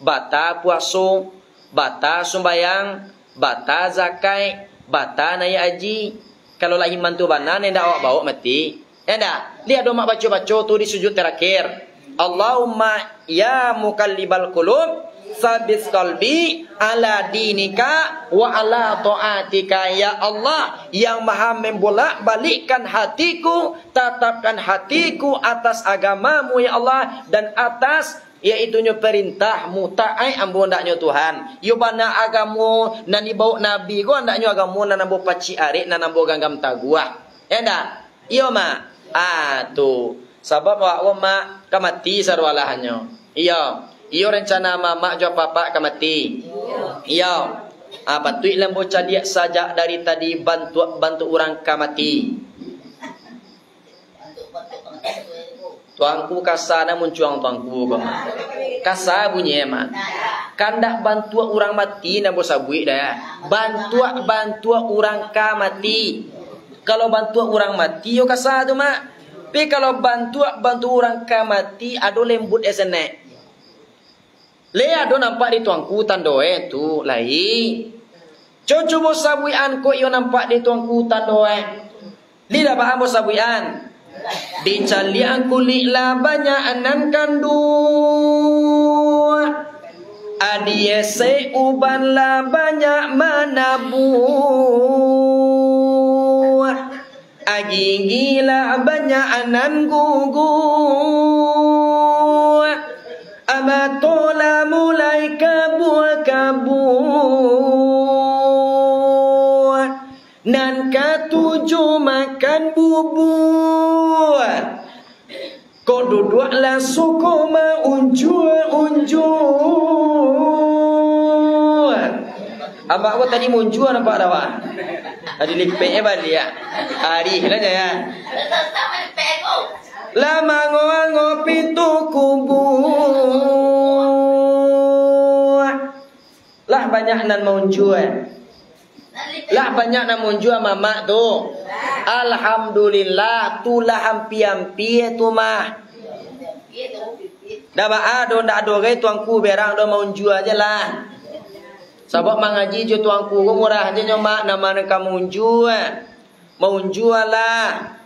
bata puasa, bata sembayang, bata zakai, bata naya haji. Kalau lah iman tu banan hendak awak bawa mati. Enda, lihat dong mak baca-baca tu di sujud terakhir. Allahumma ya muqallibal qulub tsabbit qalbi ala dinika wa ala taatika ya Allah yang maha membolak-balikkan hatiku, tetapkan hatiku atas agamamu ya Allah dan atas iaitunya perintahmu taai ambo ndaknya Tuhan. Yo bana agamu nan dibawa nabi go ndaknya agamu nan ambo paci arek nan ambo ganggam taguah. Enda, iyo mak. Tu sebab awak mak kamati sarwalahannya. Iyo rencana mak jo papa kamati. Iyo. Patut lembo cadiak saja dari tadi bantu orang kamati. Tuangku kasana muncuang tuangku kau mak. Kasa bunyi mak. Kandak bantu orang mati nak bosabui dah. Bantu orang kamati. Kalau bantu orang mati yo kasa tu mak. Tapi kalau bantu orang mati ado lembut esene. Le ado nampak di tuangku tandoe tu lai. Coba sabuian ko yo nampak di tuangku tandoe. Li dah paham sabuian. Dicalian kulit lah banyak anan kandu. Adiese uban lah banyak manabu. Agigi lah banyak anan gugu. Amatola mulai kabur-kabur. Nan katujuh makan bubur. Kau duduklah suku unjur. Abang aku tadi munjur nampak tak pak? Ada lipek balik ya. Hari lah ya. Lama ngopi tu kubur. Lah banyak nan munjur. Lah banyak nan munjur mamak tu. Alhamdulillah tulah hampir-hampir tu mah. Dah ada ndak ada ke tuanku berang do munjur aja lah. Sebab mengaji je tuanku murah aja nyomak nama nan kamu munjur. Munjur lah.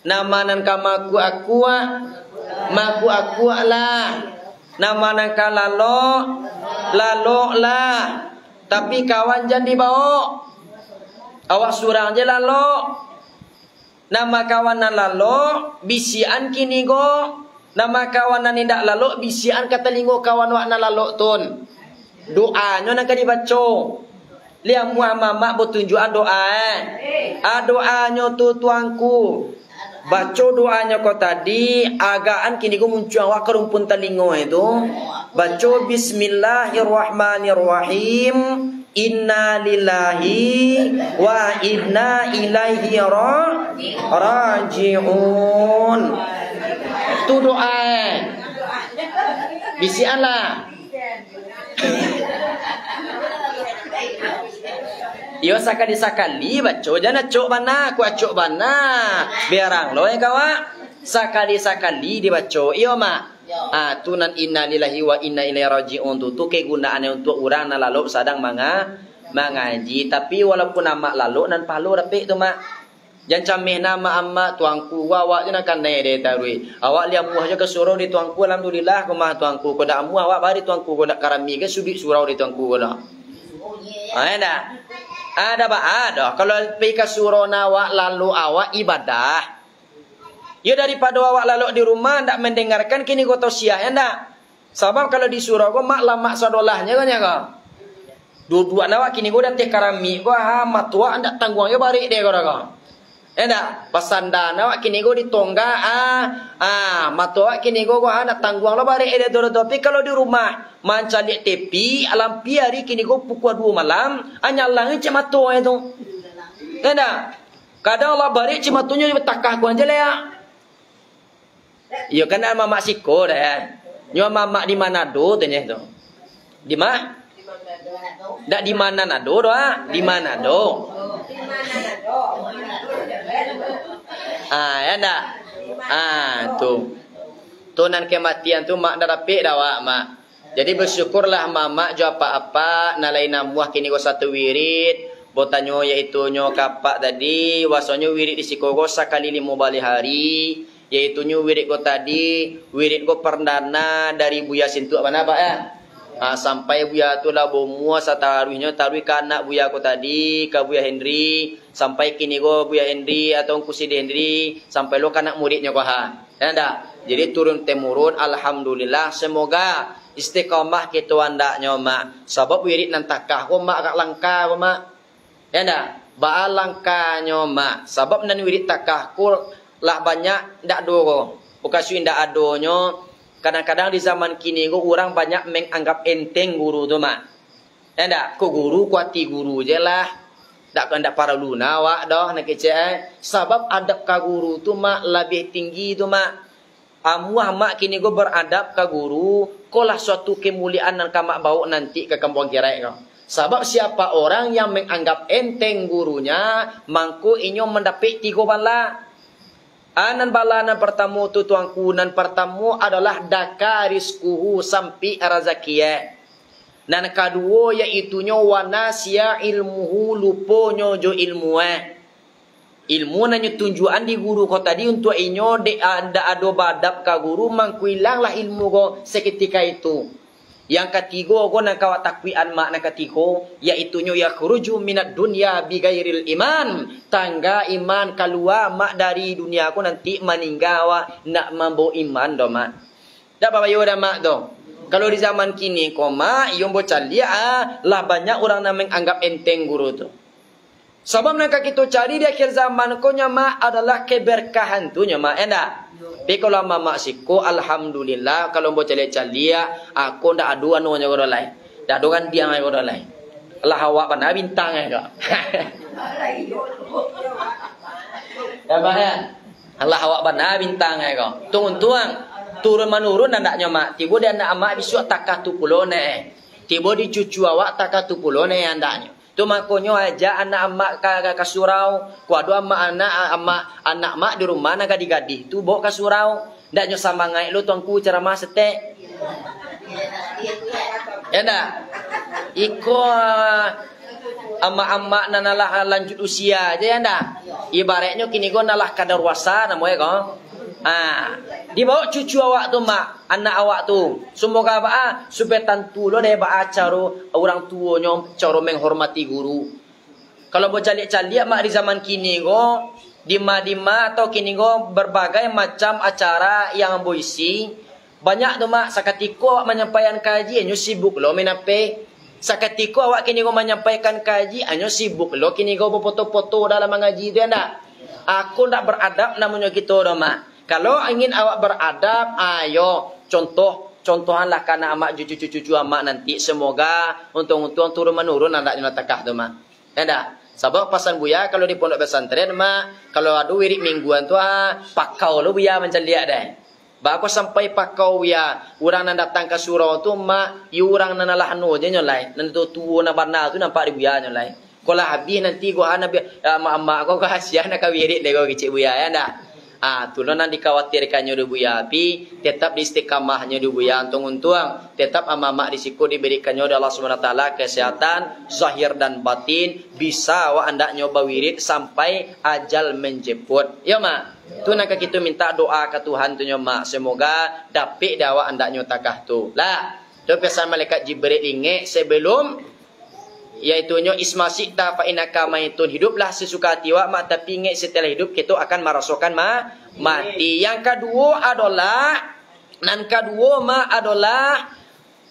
Nama nan kamaku aku lah. Nama nan kalalo lah. Tapi kawan jangan dibawa. Awak surang je lalo. Nama kawan nan lalo bisian kini go. Nama kawan nan indak lalo bisian kata lingo kawan wak nan lalo tun. Doanya nak dibaca. Lihat Muhammad bertunjukan doa. Doanya tu tuanku. Baca doanya kau tadi. Agaan kini kau muncul awak kerumpun telingo itu. Baca Bismillahirrahmanirrahim. Inna lillahi wa inna ilaihi raji'un. Itu doa. Bisian lah. Yo sakali baca jangan cok bana ku acok bana biarang lo ya kawa sakali dibaca iyo mak tunan inna lillahi wa inna ilaihi raji'un tu kegunaannya untuk orang na lalu sadang mengaji tapi walaupun nama lalu nan palu rapik tu mak jangan camih nama amma tuangku awak je nak kanai de tarui awak liam muah je ke surau di tuangku alhamdulillah ku mah tuangku ko dak muah awak bari tuangku ko dak karami ke sudi surau di tuangku ko dak ada kalau pergi ke surau awak lalu awak ibadah ya daripada awak lalu di rumah ndak mendengarkan kini kau tausiah ya ndak sebab kalau di surau ko mak lamak sadolahnya kan ya kau dua-dua awak kini kau dak teh karami ko matua ndak tangguang ya bari de kau dak endak pasanda awak kini go ditongga matua kini go nak tangguang lo bare ede doro tapi kalau di rumah mancalik tepi alam piari kini go pukul 2 malam anyalang ce matua itu endak kadang Allah bare ce matunya betakah ku aja ya yo kan mama siko dah nyo mama di Manado tanya tu di mana dak di mana nado doa di mana do ya ndak tu nan kematian tu mak dah rapik dah wak mak jadi bersyukurlah mama jo apa-apa nalai namuah kini go satu wirid botanyo yaitu nyo kapak tadi wasonyo wirid isikogo sakali 5 bali hari yaitu nyo wirid go tadi wirid go perdana dari Buya Sintu mana pak ya sampai Buya tu lah bomua sataruhnya taruh ke anak Buya ko tadi ke Buya Henry sampai kini go Buya Henry atau Kusi Henry sampai lo ke anak muridnya ko ya ndak jadi turun temurun alhamdulillah semoga istiqamah kita andaknya mak sebab wirid nan takah ko mak agak langka ko mak ya ndak ba langkanya mak sebab nan wirid takah ko lah banyak ndak do bukan sui ndak adonyo kadang-kadang di zaman kini orang banyak menganggap enteng guru tu mak. Ya ndak, ko guru kuati guru je lah. Ndak para luna wak dah nak kece. Sebab adab ka guru tu mak lebih tinggi tu mak. Amuah mak kini beradab ka guru, ko lah suatu kemuliaan nan kamak bawa nanti ke kampung Kirai kau. Sebab siapa orang yang menganggap enteng gurunya, mangko inyo mendapat 3 bala. Anan balana pertama tu tuanku nan pertama adalah dakariskuhu sampai razakiya. Nan kedua iaitu nyo wanasia ilmuhu luponyo jo ilmu Ilmu nanyo tunjuan di guru ko tadi untuk inyo de anda ado badap ka guru mangkuilanglah ilmu ko seketika itu. Yang ketiga ko nak kawat takwian mak nak ketiga yaitu nyo yakhruju minad dunya bighairil iman. Tangga iman keluar mak dari dunia ko nanti meninggal nak mambo iman do mak. Dak apa yo dah mak do. Kalau di zaman kini ko mak yo bocah dia lah banyak orang nameng anggap enteng guru tu. Sebab nak kita cari di akhir zaman ko nya mak adalah keberkahan tu nya mak endak. Tapi kalau mama siko alhamdulillah kalau bocah celia aku ndak adu anu nya orang lain. Ndak adu kan dia ngai orang lain. Allah awak pana bintang ai kok. Ya bahaya. Allah awak pana bintang ai kok. Tuang turun menurun ndak mak. Tiba dia anak mak bisu takah tu pulo ne. Tiba di cucu awak takah tu pulo ne andaknya. Tu makonyo aja anak mak ka surau, kuadu anak mak di rumah nak gadi-gadi. Tu bawa ka surau, ndak nyo sama ngai lu tuangku ceramah setek. Ya ndak? Iko ama-ama nanalah lanjut usia aja ya ndak? Ibaratnya kini go nalah kadaluarsa namoe ko. Dibawa cucu awak tu mak, anak awak tu. Semoga apa? Supaya tantu lo deh ba caro orang tuanya caro menghormati guru. Kalau mau calik-calik mak di zaman kini go, dima-dima atau kini go berbagai macam acara yang boisi. Banyak tu mak sakatiko awak menyampaikan kaji, anyo sibuk lo menape. Sakatiko awak kini go menyampaikan kaji, anyo sibuk lo kini go foto-foto dalam mengaji tu ndak. Aku ndak beradab namanya gitu do mak. Kalau ingin awak beradab, ayo contohanlah kana amak cucu-cucu amak nanti semoga untung-untung turun menurun anak takah tu mak. Ada. Sebab pasan buya kalau di pondok pesantren mak, kalau ada wirid mingguan tu pakau lo buya menceliak deh. Bako sampai pakau buya, orang nan datang ke surau tu mak, orang nan lah anu je nyolai. Nan tu tua na barna tu nampak di buya nyolai. Kalau habis nanti gua ana mak kau kasihan nak wirid deh kau kecik buya ya ndak. Tulunan dikhawatirkannya di buya api, tetap di istiqamahnya di buya untung-untung, tetap ama-ama risiko diberikannya oleh Allah SWT kesehatan zahir dan batin, bisa wa anda nyoba wirid sampai ajal menjemput. Ya mak, tu nak kita minta doa ke Tuhan tu mak, semoga dapat dawa anda nyotakah tu. Lah, tu pesan malaikat Jibril ingat sebelum yaitu nyo isma sikta fa inaka maitun, hiduplah sesuka hati wa mak, tapi ingat setelah hidup kita akan merasakan mati. Yang kedua adalah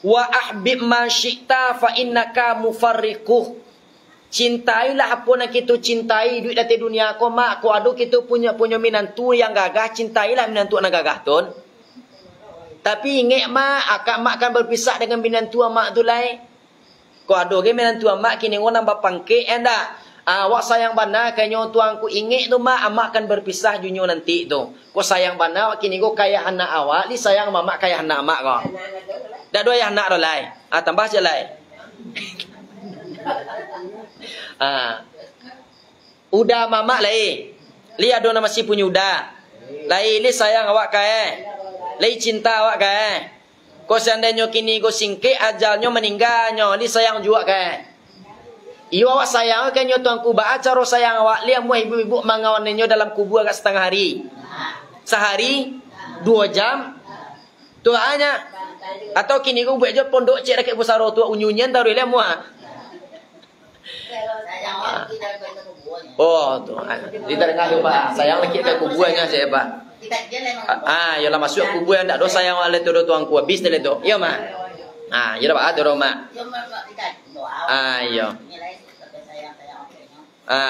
wa ahbib ma syi'ta fa innaka mufarriquh. Cintailah apa nak kita cintai duit dari dunia ko mak, ko adu kita punya minantu yang gagah, cintailah minantu nak gagah tun. Tapi ingat mak akan berpisah dengan minantu mak tu lain. Ko ado ge menantu amak kini ngo nambah pangke enda. Wak sayang bana kanyo tuangku inget tu mak amak akan berpisah junyo nanti tu. Ko sayang bana wak kini go kaya anak awak, li sayang mamak kaya anak amak ko. Dak dua ya anak do lai. Tambah je lai. Udah mamak lai. Li ado nama si punya udah. Lai li sayang awak kaya. Lai cinta awak kaya. Kau seandainya kini kau singkir ajalnya meninggalnya, li sayang juga kan? Iyo awak sayang kan nyo tuangku ba acara sayang awak liam mu ibu-ibu mangawannya dalam kubur agak setengah hari. Sehari 2 jam. Tu hanya atau kini kau buat je pondok cek rakyat besar tu unyunyan tahu liam mu. Oh tu. Di tengah tu Pak, sayang lagi ke kuburnya siapa? Yalah masuk kubur yang tak dosa yang oleh tu tuangku habis dah tu. Ya mak. Ya dah ada mak.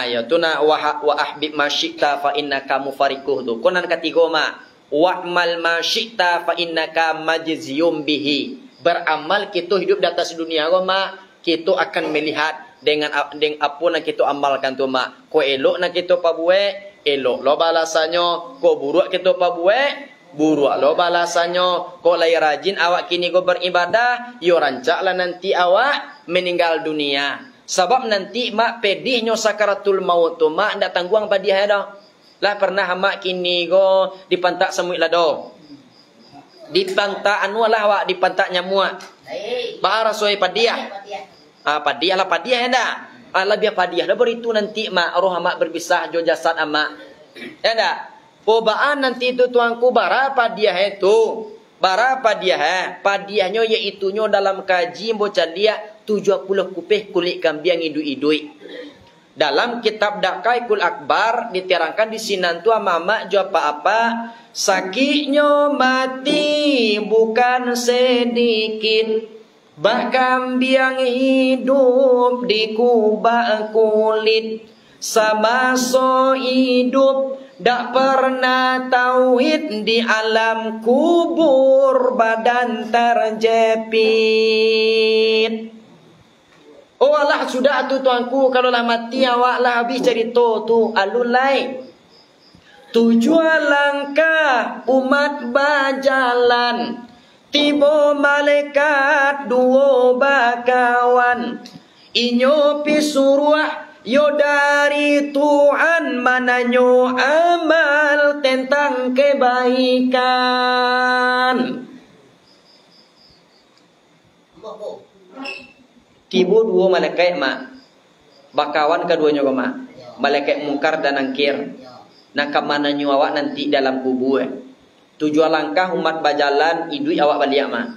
Ya tu na wa ahbib ma syi'ta fa innaka mufarriquh tu. Konan ketiga mak. Wa'mal ma syi'ta fa innaka majziyum bihi. Beramal kita hidup di atas dunia ko mak, kita akan melihat dengan apa nak kita amalkan tu mak. Ko elok nak kita pabuat elok lo balasannya, ko buruk kita apa buat, buruk lo balasannya. Ko lai rajin awak kini ko beribadah, yo rancaklah nanti awak meninggal dunia. Sebab nanti mak pedihnya sakaratul maut tu mak ndak tangguang padiah dah. Lah pernah mak kini ko dipantak semut lado. Dipantak anu lah awak dipantak nyamuk. Ba rasoi padiah. Padiah lah padiah dah. Lebih padiah. Lepas itu nanti mak roh mak berpisah jo jasad amak. Ya tak? Pobaan nanti itu tuanku berapa dia itu? Berapa dia? Padiahnya iaitunya dalam kaji bocah dia 70 kupih kulit kambing idui-idui. Dalam kitab Daqaiqul Akbar diterangkan di sinan tu mama jo apa-apa sakitnya mati bukan sedikit, bahkan biang hidup di kubah kulit, sama so hidup dak pernah tauhid di alam kubur badan terjepit. Oh Allah sudah tu tuanku, kalau lah mati awak lah habis cerita tu alulai. 7 langkah umat berjalan, tiba malaikat 2 bakawan. Inyo pisuruah yo dari Tuhan mananyo amal tentang kebaikan. Tiba 2 malaikat mak. Bakawan keduanya mak. Malaikat mungkar dan nangkir. Nak ke mana awak nanti dalam kubur. 7 langkah umat berjalan, idui awak balik mak.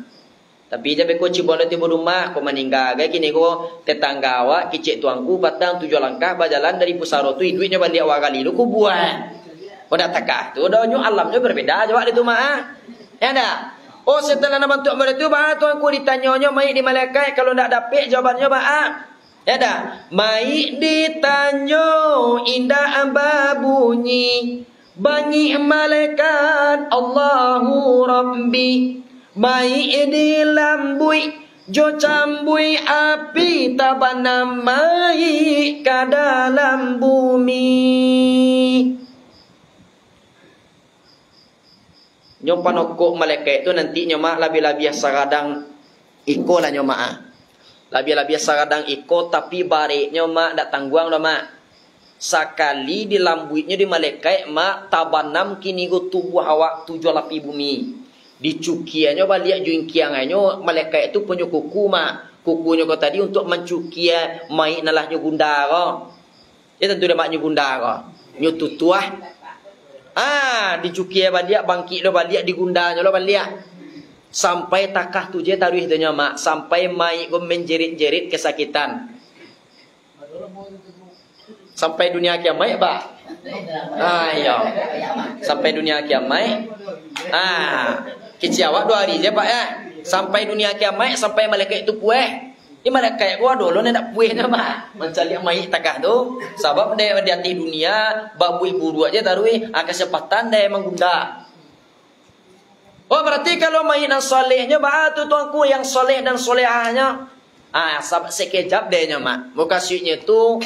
Tapi jangan kau cibon tiba rumah kau meninggal. Gaya kini kau tetangga awak kicik tuanku patang 7 langkah berjalan dari pusara tu iduinya balik awak kali lu kubur. Kau dah takah tu dah nyu alamnya berbeda jawab itu mak. Ya dah. Oh setelah nak bantu mereka tu bah tuanku ditanyanya mai di malaikat kalau nak dapat jawabannya bah. Ya dah. Mai ditanya indah bunyi banyi malaikat Allahu Rabbi. Mai di lambui jo cambui api tabanam mai ke dalam bumi. Nyompa nokok malaikat tu nanti nyomak labih-labih saradang iko lah nyomak. Labih-labih saradang iko tapi barik nyomak dak tangguang dah mak. Sekali di lambuitnya di malaikat mak tabanam kini go tubuh awak 7 lapi bumi. Dicukiannya balik jungkiangannya malaikat itu punya kuku mak. Kukunya kau tadi untuk mencukia mai nalahnya gunda ko. Ya tentu dah maknya gunda ko. Nyo tutuah. Dicukia balik bangkit lo balik digundanya lo balik. Sampai takah tu je taruh tu mak. Sampai mai go menjerit-jerit kesakitan. Sampai dunia kiamat ba? Ya. Sampai dunia kiamat. Kecil awak 2 hari je pak ya. Sampai dunia kiamat sampai malaikat itu puas. Ini malaikat gua dulu nak puasnya pak. Mencari mai takah tu. Sebab dia di atas dunia babu ibu dua aja taruh kesempatan dia menggunda. Oh berarti kalau mai nan solehnya bah tu tuanku yang soleh dan solehahnya. Sebab sekejap dia nya mak. Muka syuknya tu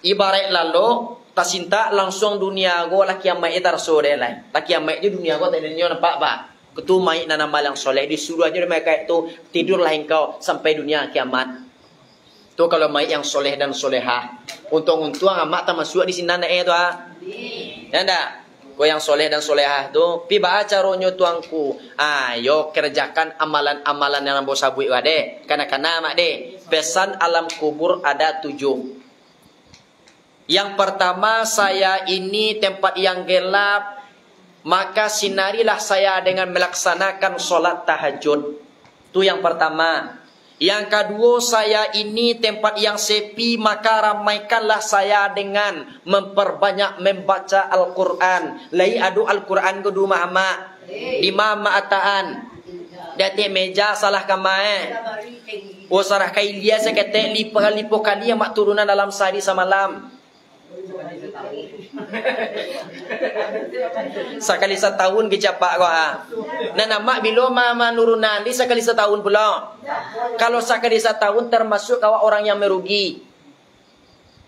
ibarat lalu tasinta langsung dunia gua lah kiamat itu rasul lain. Lah kiamat je dunia gua tak ada nampak pak. Ketu mai nan amal yang soleh disuruh aja mereka itu tidurlah engkau sampai dunia kiamat. Tu kalau mai yang soleh dan solehah. Untung-untung amat tak masuk di sini nak tu Ya ndak? Kau yang soleh dan solehah tu pi ba caranya tuangku. Yo kerjakan amalan-amalan yang ambo sabui wade. Kana-kana mak de. Pesan alam kubur ada 7. Yang pertama, saya ini tempat yang gelap, maka sinarilah saya dengan melaksanakan solat tahajud. Itu yang pertama. Yang kedua, saya ini tempat yang sepi, maka ramaikanlah saya dengan memperbanyak membaca Al-Quran. Lai adu Al-Quran ke du mahama. 5 maataan. Dati meja salah kamai. Oh sarah kailia saya kata lipo kali yang mak turunan dalam sehari semalam. Sekali setahun kecapak kau Nah nama bila mama nurunan di sekali setahun pula. Kalau sekali setahun termasuk awak orang yang merugi.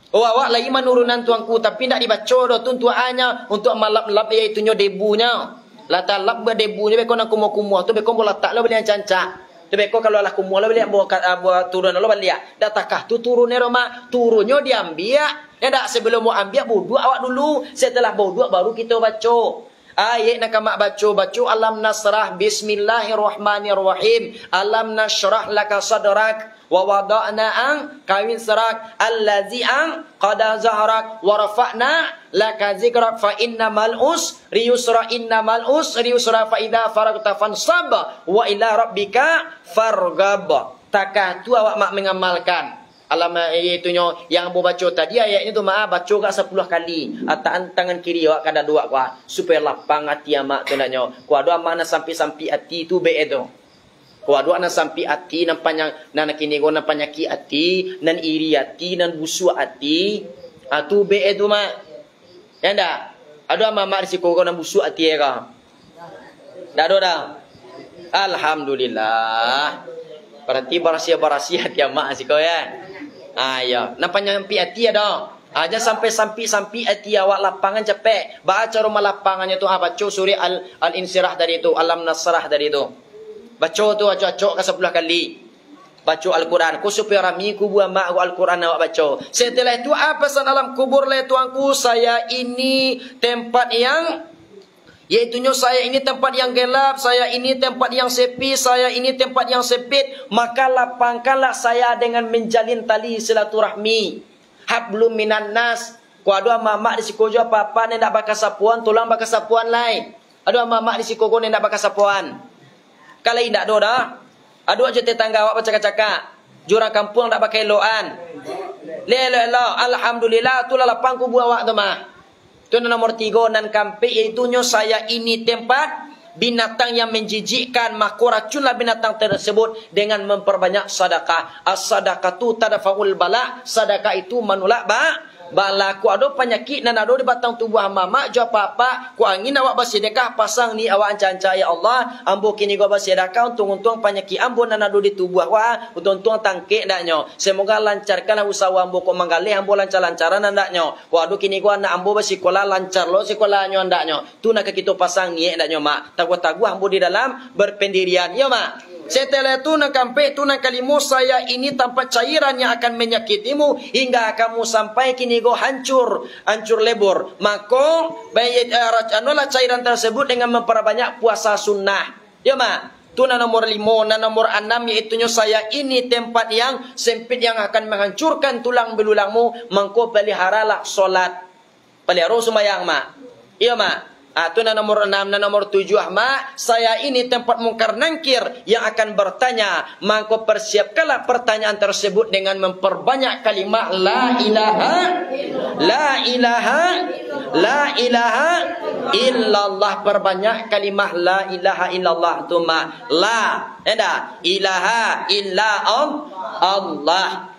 Oh awak lagi menurunan tuanku tapi tidak dibaca dah tuntuannya untuk malap-lap iaitu debunya. Lata lap berdebunya beko nak kumur-kumur tu beko bola tak lo beli cancak. Tu beko kalau lah kumur lo beli buat turun lo beli. Dah takah tu turunnya Roma, turunnya diambil. Ya tak sebelum mau ambil bodoh awak dulu. Setelah bodoh baru kita baca. Ayat nak mak baca alam nasrah bismillahirrahmanirrahim. Alam nasrah laka sadrak. wa wada'na ang kawin serak allazi ang qada zahrak wa rafa'na laka zikrak fa innamal usri yusra fa idza faragta fansab wa ila rabbika farghab. Takah tu awak mak mengamalkan alam itunya yang abu baca tadi ayat itu mak baca gak 10 kali tangan kiri awak kada dua kuat supaya lapang hati amak tu naknya kuat doa mana sampai hati tu be itu kuat doa na sampai hati nan panjang nan kini go nan panyaki hati nan iri hati nan busuk hati tu be itu mak ya ndak ada mak risiko go nan busuk hati ka dak ada dah alhamdulillah berarti barasia hati amak siko ya. Ya, nampaknya sampai hati ada. Aja sampai hati awak lapangan capek. Baca rumah lapangannya tu baca surah Al-Insyirah dari itu, Alam Nasrah dari itu. Baca tu acok ke 10 kali. Baca Al-Quran. Ku supaya rami ku buat mak Al-Quran awak baca. Setelah itu apa pesan alam kubur le tuanku, saya ini tempat yang iaitunya saya ini tempat yang gelap, saya ini tempat yang sepi, saya ini tempat yang sempit. Maka lapangkanlah saya dengan menjalin tali silaturahmi. Hablum minan nas. Ku ada mamak di sikojo apa-apa ni nak bakal sapuan, tulang bakal sapuan lain. Ada mamak di sikogo ni nak bakal sapuan. Kalau tidak ada dah. Ada aja tetangga awak bercakap-cakap. Jurang kampung nak pakai loan. Lelo, alhamdulillah tu lapang ku buat awak tu mah. Itu nomor 3 dan kampe iaitunya saya ini tempat binatang yang menjijikkan, maka racunlah binatang tersebut dengan memperbanyak sedekah. As-sadaqatu tadfa'ul bala, sedekah itu menolak bala. Ku ada penyakit dan ada di batang tubuh mama jo apa-apa, ku angin awak bersedekah pasang ni awak anca-anca ya Allah, ambo kini gua bersedekah untung-untung penyakit ambo dan ada di tubuh wa, untung-untung tangkik ndaknyo. Semoga lancarkanlah usaha ambo ko manggalih ambo lancar-lancaran ndaknyo. Ku ada kini gua nak ambo bersikolah lancar lo sekolahnya ndaknyo. Tu nak kita pasang ni ndaknyo mak. Tagu-tagu ambo di dalam berpendirian ya mak. Setelah itu nak sampai tu nak kalimu saya ini tanpa cairan yang akan menyakitimu hingga kamu sampai kini go hancur lebur. Maka racanlah cairan tersebut dengan memperbanyak puasa sunnah. Ya mak. Tu nomor 5 dan nomor 6 iaitunya saya ini tempat yang sempit yang akan menghancurkan tulang belulangmu. Maka peliharalah solat. Pelihara sembahyang mak. Ya mak. Itu nomor 6 dan nomor 7 mak. Saya ini tempat mungkar nangkir yang akan bertanya. Maka persiapkanlah pertanyaan tersebut dengan memperbanyak kalimat la ilaha illallah. Perbanyak kalimat la ilaha illallah tu mak. La ilaha illa Allah.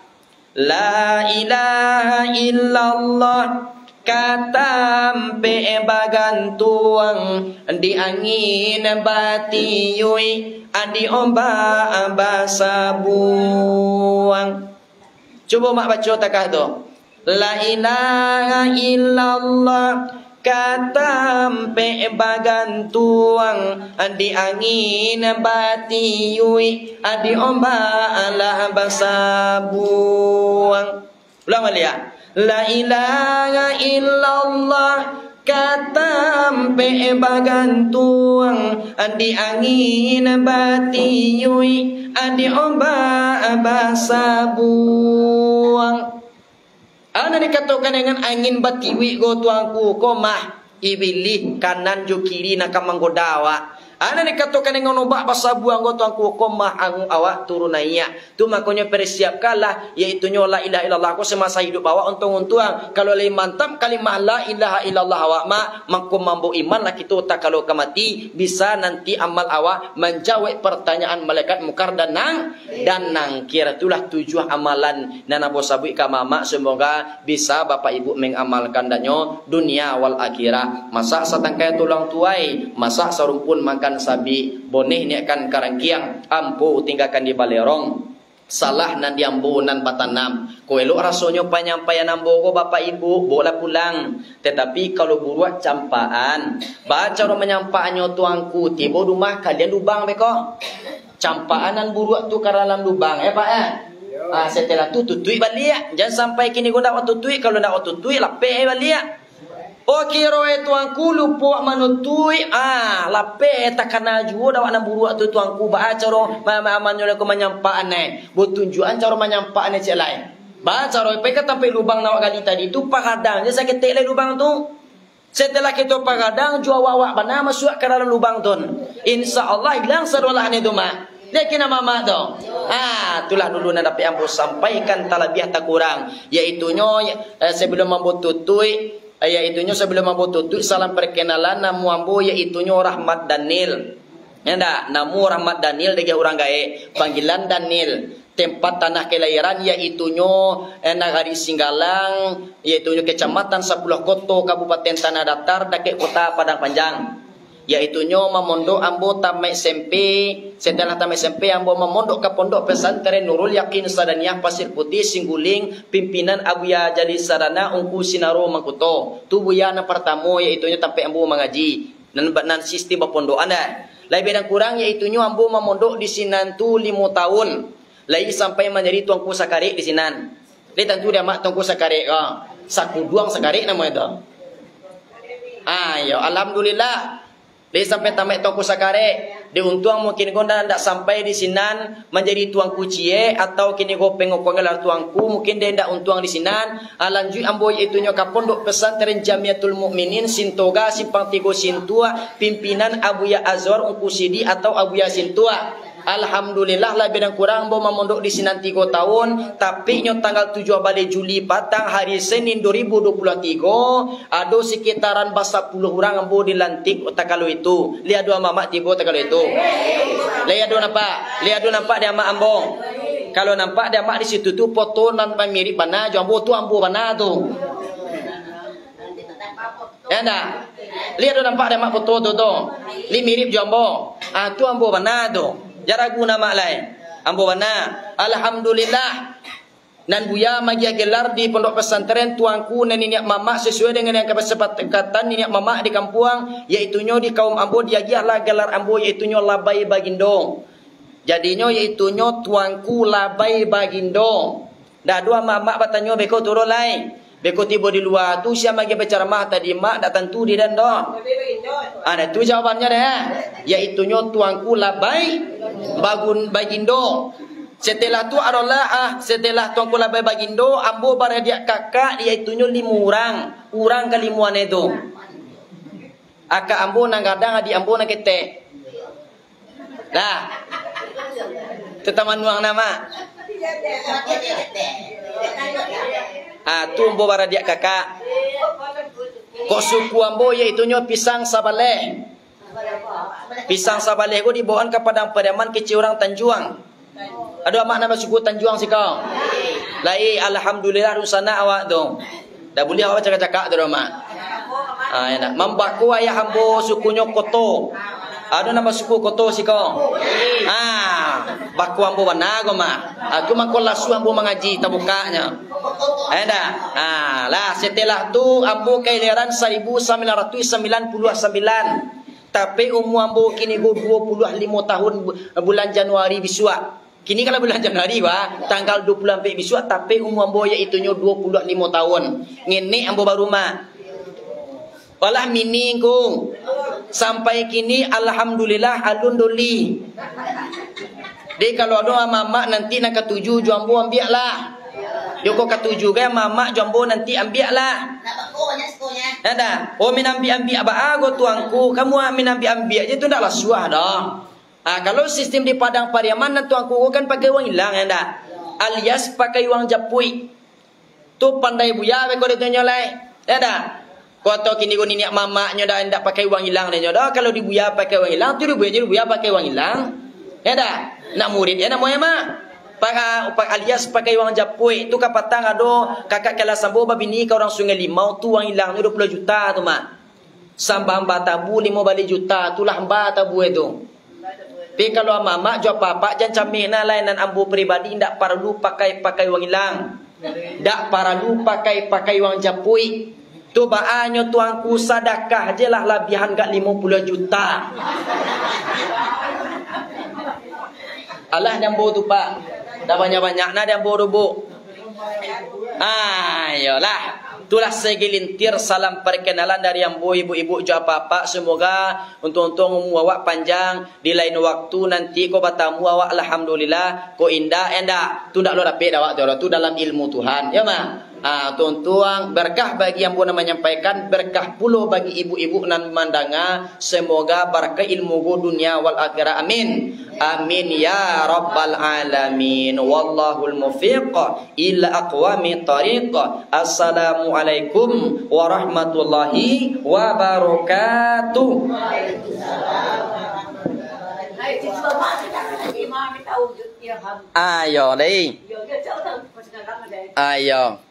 La ilaha illallah. Katampe bagantuang di angin batiyui adi ombak basa buang. Cuba mak baca takah tu. La ilaha illallah katampe bagantuang di angin batiyui adi ombak basa buang. Ulang balik ya. La ilaha illallah katampe bagantuang di angin batiyui adi ombak basa buang. Ana dikatakan dengan angin batiyui go tuangku komah ibilih kanan jo kiri nak manggodawa. Ana dikatakan dengan ombak basa buang go tuangku komah ang awak turunaya. Tu makanya persiapkanlah iaitu la ilaha illallah aku semasa hidup awak untung-untung kalau lebih mantap kalimah la ilaha illallah awak maka mampu iman lah kita tak kalau kemati bisa nanti amal awak menjawab pertanyaan malaikat mungkar dan nangkir. Itulah 7 amalan nana bosabui ka mama semoga bisa bapak ibu mengamalkan danyo dunia wal akhirah. Masak satangkai tulang tuai, masak sarumpun makan sabi, boneh ni akan karangkiang, ampu tinggalkan di balerong, salah nan diambu nan batanam. Ko elok rasonyo penyampaian ambo ko bapak ibu boleh pulang. Tetapi kalau buruak campaan, baca orang menyampaannya tuangku tiba rumah kalian lubang beko. Campaanan buruak tu karalam lubang pak setelah tu tutui balik. Jangan sampai kini gua nak tutui, kalau nak tutui lapeh balik. kira tuanku lupa manutui lape takana juo dawa na buru tu tuanku ba caro amanyo ko manyampa ane bo tunjuan caro manyampa ane cek lain ba caro pe katampe lubang na gali tadi tu pagadang je sakit le lubang tu setelah kita pagadang jual wawa bana masuk ke dalam lubang tu insyaallah hilang sadolah ne doma lekin mama do itulah dulu nak dapat ambo sampaikan talabiah tak kurang iaitu sebelum ambo tutui iaitunya sebelum ambo tutui salam perkenalan namu ambo iaitunya Rahmat Daniel. Ndak, namu Rahmat Daniel dege orang gae, panggilan Daniel. Tempat tanah kelahiran iaitunya Nagari Singgalang, iaitunya Kecamatan 10 Koto Kabupaten Tanah Datar dake Kota Padang Panjang. Iaitunya memondok ambo tamat SMP. Setelah tamat SMP ambo memondok ke pondok pesantren Nurul Yakin Sadaniyah Pasir Putih Singguling, pimpinan Abuya Jadi Sarana Ungku Sinaro Mangkuto. Tu buya na pertama iaitunya sampai ambo mengaji dan sistem pepondokan dah. Lebih dan kurang iaitunya ambo memondok di sinan tu 5 tahun. Lagi sampai menjadi tuanku sakarek di sinan. Dia tentu dia mak tuanku sakarek sakuduang sakarek nama itu. Ya alhamdulillah. Dia sampai tamat tuanku sakarek. Dia untung mungkin gonda ndak sampai di sinan menjadi tuanku cie atau kini go pengok gelar tuanku mungkin dia ndak untung di sinan. Lanjut ambo itunya ka pondok pesantren Jamiatul Mukminin Sintoga Simpang Tigo Sintua pimpinan Abuya Azhar Ungku Sidi atau Abuya Sintua. Alhamdulillah lebih dan kurang bo memondok di sinan 3 tahun tapi nyo tanggal 7 balik Juli patang hari Senin 2023 ada sekitaran 10 orang ambo dilantik otak kalau itu lihat dua mamak tigo otak kalau itu lihat dua nampak dia mak ambo kalau nampak dia mak di situ tu foto nampak mirip bana jambo tu ambo bana tu ya ndak lihat dua nampak dia mak foto tu li mirip jambo tu ambo bana tu. Jara guna mak lain. Ambo wana. Alhamdulillah. Nan buya magia gelar di pondok pesantren tuanku dan niniak mamak sesuai dengan yang kesepakatan niniak mamak di kampung iaitunya di kaum ambo dia giahlah gelar ambo iaitunya Labai Bagindo. Jadinya iaitunya tuanku Labai Bagindo. Dah dua mamak bertanya beko turun lain. Beko tiba di luar tu siapa magi berceramah tadi mak dak tentu di dan dah. Ada tu jawabannya dah. Iaitunya tuanku Labai Bagindo. Setelah tu adalah setelah tuanku Labai Bagindo ambo baradia kakak iaitunya 5 orang. Orang ke 5 itu. Akak ambo nang gadang adi ambo nang ketek. Dah. Tetaman nuang nama. Tu ambo baradia kakak. Kok suku ambo iaitunya Pisang Sabaleh. Pisang Sabaleh ko dibawakan ke Padang Pariaman kecil orang Tanjuang. Ada mak nama suku Tanjuang sih kau. Lai alhamdulillah rusana awak tu. Dah boleh awak cakap-cakap tu mak. Ya mambaku ayah ambo sukunya Koto. Ada nama suku Koto sih kau. Baku ambo mana ko mak. Aku mak lasu ambo mengaji tabukanya. Lah setelah tu ambo kelahiran 1999. Tapi umur ambo kini go 25 tahun bulan Januari bisua. Kini kalau bulan Januari tanggal 20 sampai bisua tapi umur ambo iaitunya 25 tahun. Ngene ambo baru mak. Walah mining ko. Sampai kini alhamdulillah alun doli. Dek kalau ada mamak nanti nak ketujuh jambu ambil lah. Joko ketujuh kan mamak jambu nanti ambil lah. Ada. Min ambil apa tuanku. Kamu min ambil je tu ndaklah suah dah. Kalau sistem di Padang Pariaman tuanku kan pakai wang hilang anda. Alias pakai wang japui. Tu pandai buya beko ditanya lai. Ada. Kau kini kau niat mamaknya dah ndak pakai wang hilang dia dah. Kalau dibuya pakai wang hilang tu dibuya pakai wang hilang. Ada. Nak murid ya namanya mak. Alias pakai wang japui tu kapatang ado kakak kelas sambo babini ke orang Sungai Limau tu wang hilang 20 juta tu mak. Sambang batabu 5 balik juta tulah batabu itu. Tapi kalau mamak jual papa jangan camih na lainan ambo pribadi ndak perlu pakai wang hilang. Ndak perlu pakai wang japui. Tu baanyo tuanku sedekah je lah lebihan gak 50 juta. Allah jambo tu pak. Dah banyak-banyak na jambo tu bu. Ayolah. Itulah segelintir salam perkenalan dari yang ibu-ibu jo apa-apa. Semoga untung-untung awak panjang. Di lain waktu nanti ko bertamu awak alhamdulillah ko indah endak. Tu ndak lo dapat awak tu dalam ilmu Tuhan. Ya mah. Tuan-tuan, berkah bagi yang pun menyampaikan, berkah pula bagi ibu-ibu nan memandanga. Semoga berkah ilmu dunia wal akhirah. Amin. Amin ya rabbal alamin. Wallahul mufiq ila aqwami tariq. Assalamualaikum warahmatullahi wabarakatuh. Ayo đi. Ayo.